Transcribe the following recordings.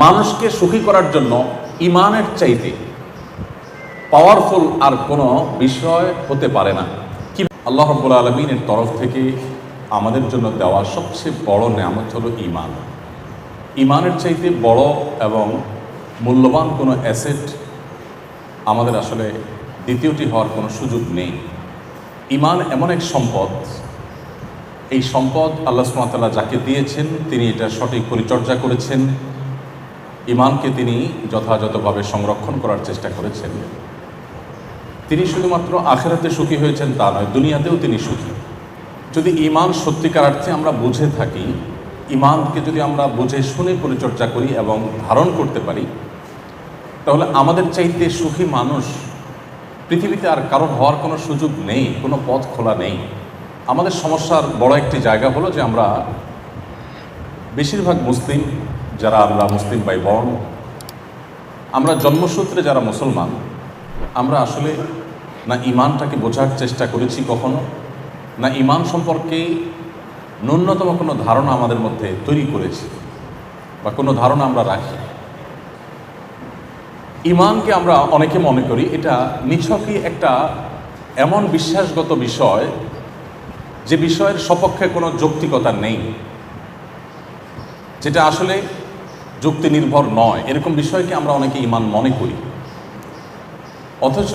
মানুষকে সুখী করার জন্য ইমানের চাইতে পাওয়ারফুল আর কোনো বিষয় হতে পারে না। কি আল্লাহ রাব্বুল আলামিনের তরফ থেকে আমাদের জন্য দেওয়া সবচেয়ে বড় নেয়ামত হলো ইমান। ইমানের চাইতে বড় এবং মূল্যবান কোনো অ্যাসেট আমাদের আসলে দ্বিতীয়টি হওয়ার কোনো সুযোগ নেই। ইমান এমন এক সম্পদ, এই সম্পদ আল্লাহ সুবহানাহু ওয়া তাআলা যাকে দিয়েছেন তিনি এটা সঠিক পরিচর্যা করেছেন। ইমানকে তিনি যথাযথভাবে সংরক্ষণ করার চেষ্টা করেছেন। তিনি শুধুমাত্র আখিরাতে সুখী হয়েছেন তা নয়, দুনিয়াতেও তিনি সুখী। যদি ইমান সত্যিকার অর্থে আমরা বুঝে থাকি, ইমানকে যদি আমরা বুঝে শুনে পরিচর্যা করি এবং ধারণ করতে পারি, তাহলে আমাদের চাইতে সুখী মানুষ পৃথিবীতে আর কারোর হওয়ার কোনো সুযোগ নেই, কোনো পথ খোলা নেই। আমাদের সমস্যার বড় একটি জায়গা হলো যে আমরা বেশিরভাগ মুসলিম, যারা আমরা মুসলিম ভাই বোন, আমরা জন্মসূত্রে যারা মুসলমান, আমরা আসলে না ইমানটাকে বোঝার চেষ্টা করেছি কখনো, না ইমান সম্পর্কে ন্যূনতম কোনো ধারণা আমাদের মধ্যে তৈরি করেছি বা কোনো ধারণা আমরা রাখি। ইমানকে আমরা অনেকে মনে করি এটা নিছকই একটা এমন বিশ্বাসগত বিষয় যে বিষয়ের সপক্ষে কোনো যৌক্তিকতা নেই, যেটা আসলে যুক্তি নির্ভর নয়, এরকম বিষয়কে আমরা অনেকে ইমান মনে করি। অথচ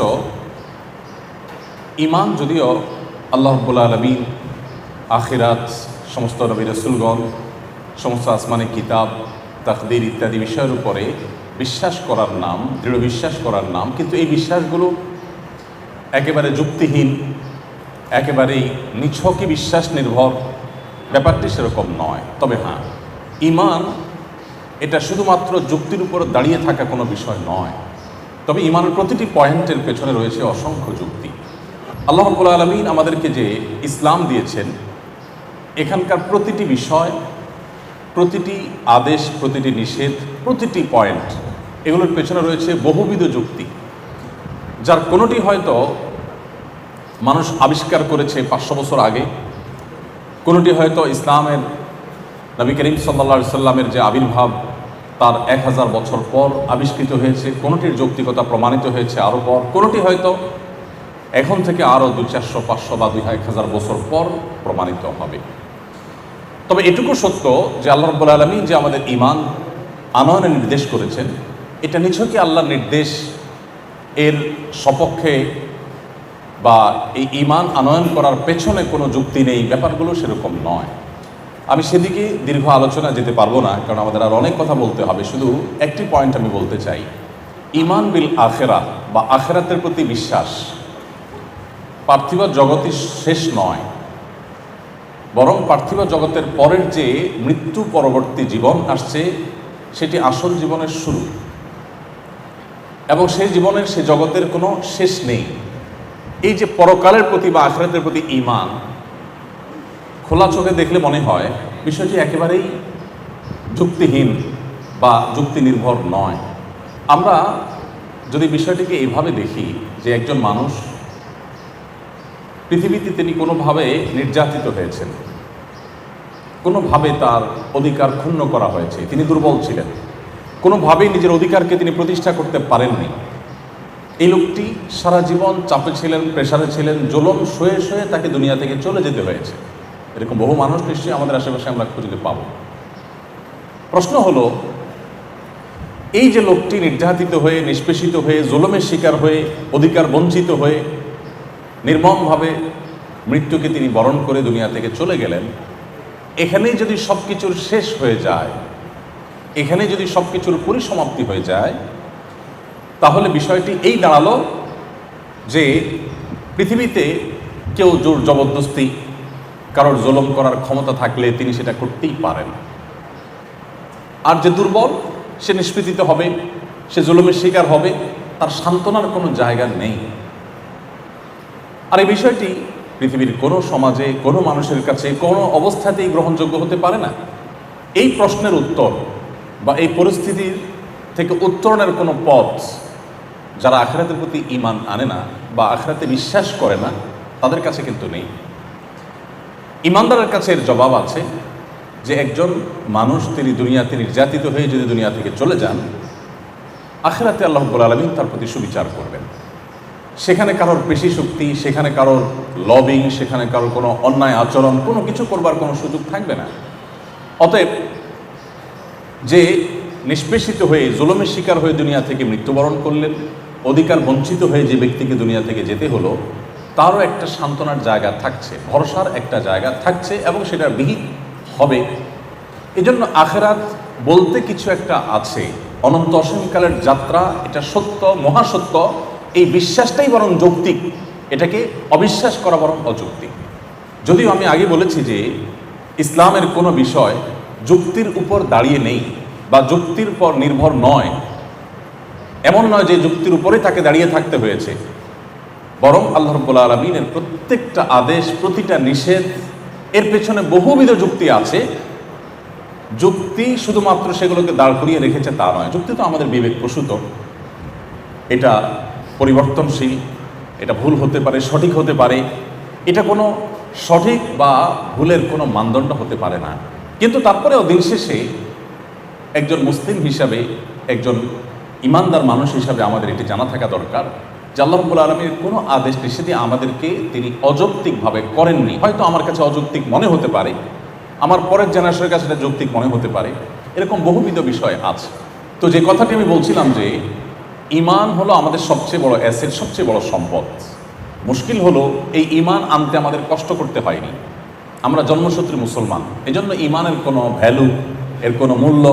ইমান যদিও আল্লাহ রাব্বুল আলামিন, আখিরাত, সমস্ত নবী রাসূলগণ, সমস্ত আসমানি কিতাব, তাকদীর ইত্যাদি বিষয়ের উপরে বিশ্বাস করার নাম, দৃঢ় বিশ্বাস করার নাম, কিন্তু এই বিশ্বাসগুলো একেবারে যুক্তিহীন, একেবারেই নিছকই বিশ্বাস নির্ভর, ব্যাপারটি সেরকম নয়। তবে হ্যাঁ, ইমান এটা শুধুমাত্র যুক্তির উপর দাঁড়িয়ে থাকা কোনো বিষয় নয়, তবে ইমানের প্রতিটি পয়েন্টের পেছনে রয়েছে অসংখ্য যুক্তি। আল্লাহ রাব্বুল আলামিন আমাদেরকে যে ইসলাম দিয়েছেন, এখানকার প্রতিটি বিষয়, প্রতিটি আদেশ, প্রতিটি নিষেধ, প্রতিটি পয়েন্ট, এগুলোর পেছনে রয়েছে বহুবিধ যুক্তি, যার কোনোটি হয়তো মানুষ আবিষ্কার করেছে 500 বছর আগে, কোনোটি হয়তো ইসলামের নবী করিম সাল্লাল্লাহু আলাইহি সাল্লামের যে আবির্ভাব তার 1000 বছর পর আবিষ্কৃত হয়েছে, কোনোটির যৌক্তিকতা প্রমাণিত হয়েছে আরও পর, কোনোটি হয়তো এখন থেকে আরও 200, 400, 500 বা 1000 বছর পর প্রমাণিত হবে। তবে এটুকু সত্য যে আল্লাহ রাব্বুল আলামিন যে আমাদের ইমান আনয়নের নির্দেশ করেছেন, এটা নিছকই আল্লাহর নির্দেশ, এর সপক্ষে বা এই ইমান আনয়ন করার পেছনে কোনো যুক্তি নেই, ব্যাপারগুলো সেরকম নয়। আমি সেদিকে দীর্ঘ আলোচনা যেতে পারবো না, কারণ আমাদের আর অনেক কথা বলতে হবে। শুধু একটি পয়েন্ট আমি বলতে চাই, ইমান বিল আখিরাহ বা আখিরাতের প্রতি বিশ্বাস পার্থিব জগৎই শেষ নয়, বরং পার্থিব জগতের পরের যে মৃত্যু পরবর্তী জীবন আসছে সেটি আসল জীবনের শুরু, এবং সেই জীবনের, সে জগতের কোনো শেষ নেই। এই যে পরকালের প্রতি বা আখিরাতের প্রতি ইমান, খোলা চোখে দেখলে মনে হয় বিষয়টি একেবারেই যুক্তিহীন বা যুক্তি নির্ভর নয়। আমরা যদি বিষয়টিকে এইভাবে দেখি যে একজন মানুষ পৃথিবীতে তিনি কোনোভাবে নির্যাতিত হয়েছেন, কোনোভাবে তার অধিকার ক্ষুণ্ণ করা হয়েছে, তিনি দুর্বল ছিলেন, কোনোভাবেই নিজের অধিকারকে তিনি প্রতিষ্ঠা করতে পারেননি। এই লোকটি সারা জীবন চাপে ছিলেন, প্রেশারে ছিলেন, জুলুম সয়ে সয়ে তাকে দুনিয়া থেকে চলে যেতে হয়েছে। এরকম বহু মানুষ নিশ্চয়ই আমাদের আশেপাশে আমরা খুঁজে পাবো। প্রশ্ন হলো, এই যে লোকটি নির্যাতিত হয়ে, নিষ্পেষিত হয়ে, জুলুমের শিকার হয়ে, অধিকার বঞ্চিত হয়ে নির্মমভাবে মৃত্যুকে তিনি বরণ করে দুনিয়া থেকে চলে গেলেন, এখানেই যদি সব কিছুর শেষ হয়ে যায়, এখানে যদি সব কিছুর পরিসমাপ্তি হয়ে যায়, তাহলে বিষয়টি এই দাঁড়ালো যে পৃথিবীতে কেউ জোর জবরদস্তি, কারোর জুলুম করার ক্ষমতা থাকলে তিনি সেটা করতেই পারেন, আর যে দুর্বল সে নিষ্পেষিত হবে, সে জুলুমের শিকার হবে, তার সান্ত্বনার কোনো জায়গা নেই। আর এই বিষয়টি পৃথিবীর কোনো সমাজে, কোনো মানুষের কাছে কোনো অবস্থাতেই গ্রহণযোগ্য হতে পারে না। এই প্রশ্নের উত্তর বা এই পরিস্থিতির থেকে উত্তরণের কোনো পথ যারা আখিরাতের প্রতি ঈমান আনে না বা আখিরাতে বিশ্বাস করে না, তাদের কাছে কিন্তু নেই। ঈমানদারের কাছে এর জবাব আছে যে একজন মানুষ তিনি দুনিয়াতে নির্যাতিত হয়ে যদি দুনিয়া থেকে চলে যান, আখিরাতে আল্লাহ রাব্বুল আলামিন তার প্রতি সুবিচার করবেন। সেখানে কারোর পেশি শক্তি, সেখানে কারোর লবিং, সেখানে কারোর কোনো অন্যায় আচরণ, কোনো কিছু করবার কোনো সুযোগ থাকবে না। অতএব যে নিষ্পেষিত হয়ে জুলুমের শিকার হয়ে দুনিয়া থেকে মৃত্যুবরণ করলেন, অধিকার বঞ্চিত হয়ে যে ব্যক্তিকে দুনিয়া থেকে যেতে হলো, তারও একটা সান্ত্বনার জায়গা থাকছে, ভরসার একটা জায়গা থাকছে, এবং সেটা বিহিত হবে। এজন্য আখিরাত বলতে কিছু একটা আছে, অনন্ত অসীমকালের যাত্রা, এটা সত্য, মহাসত্য। এই বিশ্বাসটাই বরং যৌক্তিক, এটাকে অবিশ্বাস করা বরং অযৌক্তিক। যদিও আমি আগে বলেছি যে ইসলামের কোনো বিষয় যুক্তির উপর দাঁড়িয়ে নেই বা যুক্তির উপর নির্ভর নয়, এমন নয় যে যুক্তির উপরে তাকে দাঁড়িয়ে থাকতে হয়েছে, বরং আল্লাহ রাব্বুল আলামিনের প্রত্যেকটা আদেশ, প্রতিটা নিষেধ, এর পেছনে বহুবিধ যুক্তি আছে। যুক্তি শুধুমাত্র সেগুলোকে দাঁড় করিয়ে রেখেছে তা নয়, যুক্তি তো আমাদের বিবেক প্রসূত, এটা পরিবর্তনশীল, এটা ভুল হতে পারে, সঠিক হতে পারে, এটা কোনো সঠিক বা ভুলের কোনো মানদণ্ড হতে পারে না। কিন্তু তারপরেও দিন শেষে একজন মুসলিম হিসাবে, একজন ইমানদার মানুষ হিসাবে আমাদের এটি জানা থাকা দরকার যে আল্লাহ রাব্বুল আলামিনের কোনো আদেশ নিষেধে আমাদেরকে তিনি অযৌক্তিকভাবে করেননি। হয়তো আমার কাছে অযৌক্তিক মনে হতে পারে, আমার পরের জেনারেশনের কাছে এটা যৌক্তিক মনে হতে পারে, এরকম বহুবিধ বিষয় আছে। তো যে কথাটি আমি বলছিলাম যে ঈমান হলো আমাদের সবচেয়ে বড় অ্যাসেট, সবচেয়ে বড় সম্পদ। মুশকিল হলো এই ঈমান আনতে আমাদের কষ্ট করতে হয়নি, আমরা জন্মসূত্রে মুসলমান, এজন্য ঈমানের কোনো ভ্যালু, এর কোনো মূল্য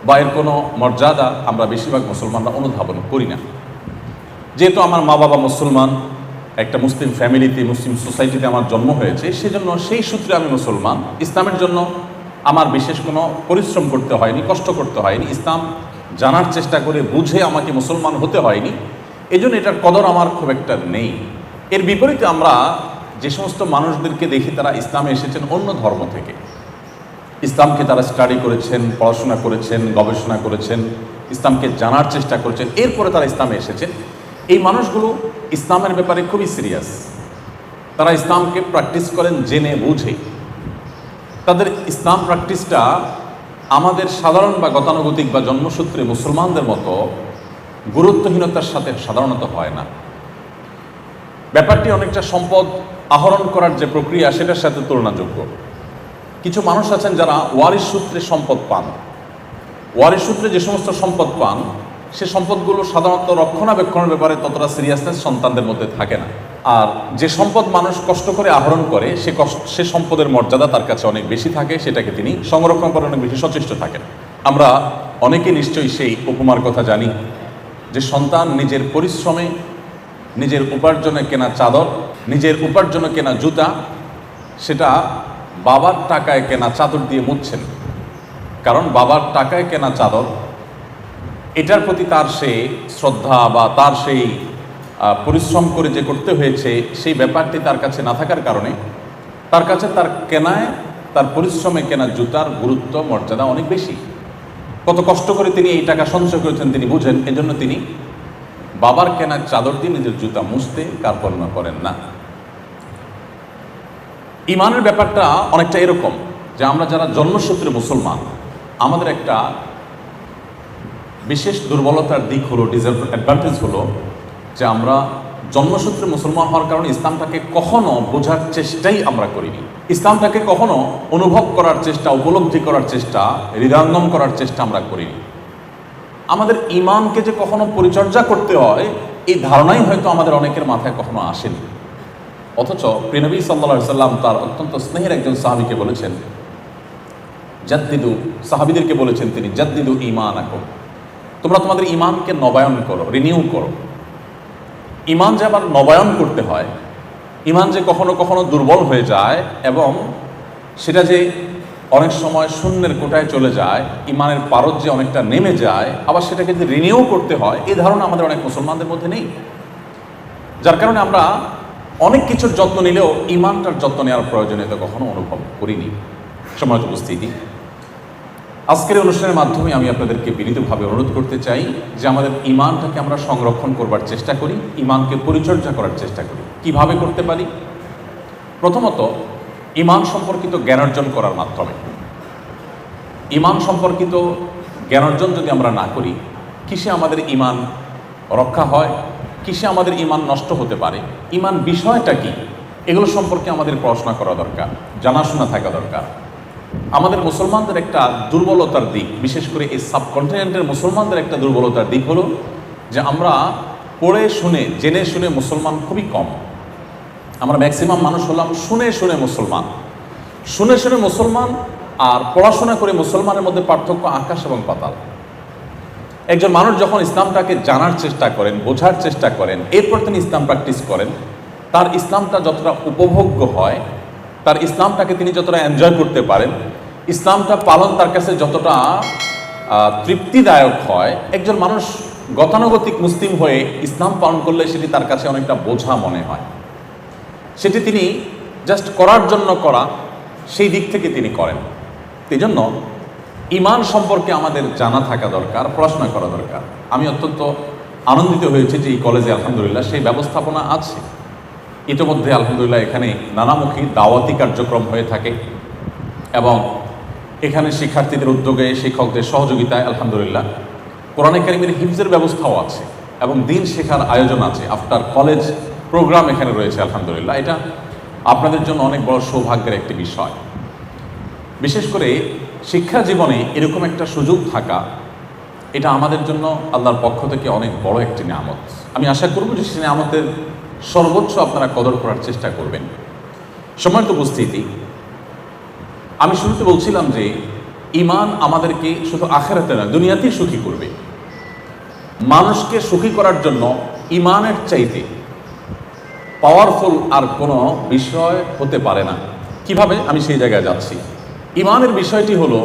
বা এর কোনো মর্যাদা আমরা বেশিরভাগ মুসলমানরা অনুধাবন করি না। যেহেতু আমার মা বাবা মুসলমান, একটা মুসলিম ফ্যামিলিতে, মুসলিম সোসাইটিতে আমার জন্ম হয়েছে, সেজন্য সেই সূত্রে আমি মুসলমান। ইসলামের জন্য আমার বিশেষ কোনো পরিশ্রম করতে হয়নি, কষ্ট করতে হয়নি, ইসলাম জানার চেষ্টা করে বুঝে আমাকে মুসলমান হতে হয়নি, এজন্য এটার কদর আমার খুব একটা নেই। এর বিপরীতে আমরা যে সমস্ত মানুষদেরকে দেখি তারা ইসলামে এসেছেন অন্য ধর্ম থেকে, ইসলামকে তারা স্টাডি করেছেন, পড়াশোনা করেছেন, গবেষণা করেছেন, ইসলামকে জানার চেষ্টা করেছেন, এরপরে তারা ইসলামে এসেছেন, এই মানুষগুলো ইসলামের ব্যাপারে খুবই সিরিয়াস। তারা ইসলামকে প্র্যাকটিস করেন জেনে বুঝে। তাদের ইসলাম প্র্যাকটিসটা আমাদের সাধারণ বা গতানুগতিক বা জন্মসূত্রে মুসলমানদের মতো গুরুত্বহীনতার সাথে সাধারণত হয় না। ব্যাপারটি অনেকটা সম্পদ আহরণ করার যে প্রক্রিয়া, সেটার সাথে তুলনাযোগ্য। কিছু মানুষ আছেন যারা ওয়ারিশ সূত্রে সম্পদ পান। ওয়ারিশ সূত্রে যে সমস্ত সম্পদ পান, সে সম্পদগুলো সাধারণত রক্ষণাবেক্ষণের ব্যাপারে ততটা সিরিয়াসনেস সন্তানদের মধ্যে থাকে না। আর যে সম্পদ মানুষ কষ্ট করে আহরণ করে, সে সম্পদের মর্যাদা তার কাছে অনেক বেশি থাকে, সেটাকে তিনি সংরক্ষণ করার অনেক বেশি সচেষ্ট থাকেন। আমরা অনেকে নিশ্চয়ই সেই উপমার কথা জানি যে সন্তান নিজের পরিশ্রমে, নিজের উপার্জনে কেনা চাদর, নিজের উপার্জনে কেনা জুতা, সেটা বাবার টাকায় কেনা চাদর দিয়ে মুছছেন। কারণ বাবার টাকায় কেনা চাদর, এটার প্রতি তার সেই শ্রদ্ধা বা তার সেই পরিশ্রম করে যে করতে হয়েছে, সেই ব্যাপারটি তার কাছে না থাকার কারণে তার কাছে তার কেনায়, তার পরিশ্রমে কেনা জুতার গুরুত্ব, মর্যাদা অনেক বেশি। কত কষ্ট করে তিনি এই টাকা সঞ্চয় করেছেন তিনি বুঝেন, এজন্য তিনি বাবার কেনার চাদর দিয়ে নিজের জুতা মুছতে কার্পণ্য করেন না। ঈমানের ব্যাপারটা অনেকটা এরকম যে আমরা যারা জন্মসূত্রে মুসলমান, আমাদের একটা বিশেষ দুর্বলতার দিক হলো, ডিসঅ্যাডভান্টেজ হলো যে আমরা জন্মসূত্রে মুসলমান হওয়ার কারণে ইসলামটাকে কখনো বোঝার চেষ্টাই আমরা করিনি। ইসলামটাকে কখনো অনুভব করার চেষ্টা, উপলব্ধি করার চেষ্টা, হৃদয়ঙ্গম করার চেষ্টা আমরা করিনি। আমাদের ঈমানকে যে কখনো পরিচর্যা করতে হয়, এই ধারণাই হয়তো আমাদের অনেকের মাথায় কখনো আসেনি। অথচ প্রিয় নবী সাল্লাল্লাহু আলাইহি সাল্লাম তার অত্যন্ত স্নেহের একজন সাহাবীকে বলেছেন জাদ্দিদু, সাহাবীদেরকে বলেছেন তিনি, জাদ্দিদু ঈমানাকুম, তোমরা তোমাদের ঈমানকে নবায়ন করো, রিনিউ করো। ঈমান যে আবার নবায়ন করতে হয়, ঈমান যে কখনো কখনো দুর্বল হয়ে যায় এবং সেটা যে অনেক সময় শূন্যের কোটায় চলে যায়, ঈমানের পারদ যে অনেকটা নেমে যায়, আবার সেটাকে যে রিনিউ করতে হয়, এই ধারণা আমাদের অনেক মুসলমানদের মধ্যে নেই। যার কারণে আমরা অনেক কিছুর যত্ন নিলেও ঈমানটার যত্ন নেওয়ার প্রয়োজনীয়তা কখনো অনুভব করিনি। সম্মানিত উপস্থিতি, আজকের অনুষ্ঠানের মাধ্যমে আমি আপনাদেরকে বিনীতভাবে অনুরোধ করতে চাই যে আমাদের ঈমানটাকে আমরা সংরক্ষণ করবার চেষ্টা করি, ঈমানকে পরিচর্যা করার চেষ্টা করি। কিভাবে করতে পারি? প্রথমত ঈমান সম্পর্কিত জ্ঞান অর্জন করার মাধ্যমে। ইমান সম্পর্কিত জ্ঞান অর্জন যদি আমরা না করি, কিসে আমাদের ইমান রক্ষা হয়, কিসে আমাদের ইমান নষ্ট হতে পারে, ইমান বিষয়টা কি, এগুলো সম্পর্কে আমাদের পড়াশোনা করা দরকার, জানাশোনা থাকা দরকার। আমাদের মুসলমানদের একটা দুর্বলতার দিক, বিশেষ করে এই সাবকন্টিনেন্টের মুসলমানদের একটা দুর্বলতার দিক হলো যে আমরা পড়ে শুনে জেনে শুনে মুসলমান খুবই কম। আমরা ম্যাক্সিমাম মানুষ হলাম শুনে শুনে মুসলমান। শুনে শুনে মুসলমান আর পড়াশোনা করে মুসলমানের মধ্যে পার্থক্য আকাশ এবং পাতাল। একজন মানুষ যখন ইসলামটাকে জানার চেষ্টা করেন, বোঝার চেষ্টা করেন, এরপর তিনি ইসলাম প্র্যাকটিস করেন, তার ইসলামটা যতটা উপভোগ্য হয়, তার ইসলামটাকে তিনি যতটা এনজয় করতে পারেন, ইসলামটা পালন তার কাছে যতটা তৃপ্তিদায়ক হয়, একজন মানুষ গতানুগতিক মুসলিম হয়ে ইসলাম পালন করলে সেটি তার কাছে অনেকটা বোঝা মনে হয়। সেটি তিনি জাস্ট করার জন্য করা, সেই দিক থেকে তিনি করেন। এই জন্য ইমান সম্পর্কে আমাদের জানা থাকা দরকার, পড়াশোনা করা দরকার। আমি অত্যন্ত আনন্দিত হয়েছি যে এই কলেজে আলহামদুলিল্লাহ সেই ব্যবস্থাপনা আছে। ইতিমধ্যে আলহামদুলিল্লাহ এখানে নানামুখী দাওয়াতি কার্যক্রম হয়ে থাকে এবং এখানে শিক্ষার্থীদের উদ্যোগে, শিক্ষকদের সহযোগিতায় আলহামদুলিল্লাহ কোরআনে কারিমের হিফজের ব্যবস্থাও আছে এবং দিন শেখার আয়োজন আছে। আফটার কলেজ প্রোগ্রাম এখানে রয়েছে আলহামদুলিল্লাহ। এটা আপনাদের জন্য অনেক বড় সৌভাগ্যের একটি বিষয়। বিশেষ করে শিক্ষা জীবনে এরকম একটা সুযোগ থাকা, এটা আমাদের জন্য আল্লাহর পক্ষ থেকে অনেক বড় একটি নিয়ামত। আমি আশা করব যে সে নিয়ামতের সর্বোচ্চ আপনারা কদর করার চেষ্টা করবেন। সম্মানিত উপস্থিতি, আমি শুরুতে বলছিলাম যে ইমান আমাদেরকে শুধু আখিরাতে নয়, দুনিয়াতেই সুখী করবে। মানুষকে সুখী করার জন্য ইমানের চাইতে পাওয়ারফুল আর কোনো বিষয় হতে পারে না। কিভাবে? আমি সেই জায়গায় যাচ্ছি। ইমানের বিষয়টি হলো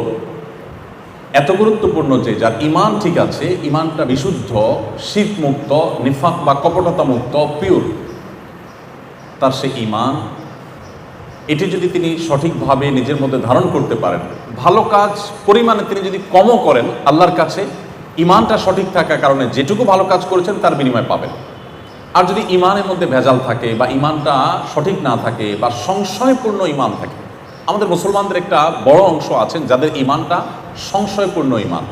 এত গুরুত্বপূর্ণ যে যার ইমান ঠিক আছে, ইমানটা বিশুদ্ধ, শিরক মুক্ত, নিফাক বা কপটতা মুক্ত, পিওর, তার সে ইমান, এটি যদি তিনি সঠিকভাবে নিজের মধ্যে ধারণ করতে পারেন, ভালো কাজ পরিমাণে তিনি যদি কমও করেন, আল্লাহর কাছে ইমানটা সঠিক থাকার কারণে যেটুকু ভালো কাজ করেছেন তার বিনিময় পাবেন। আর যদি ইমানের মধ্যে ভেজাল থাকে বা ইমানটা সঠিক না থাকে বা সংশয়পূর্ণ ইমান থাকে, আমাদের মুসলমানদের একটা বড় অংশ আছেন যাদের ইমানটা সংশয়পূর্ণ ইমান,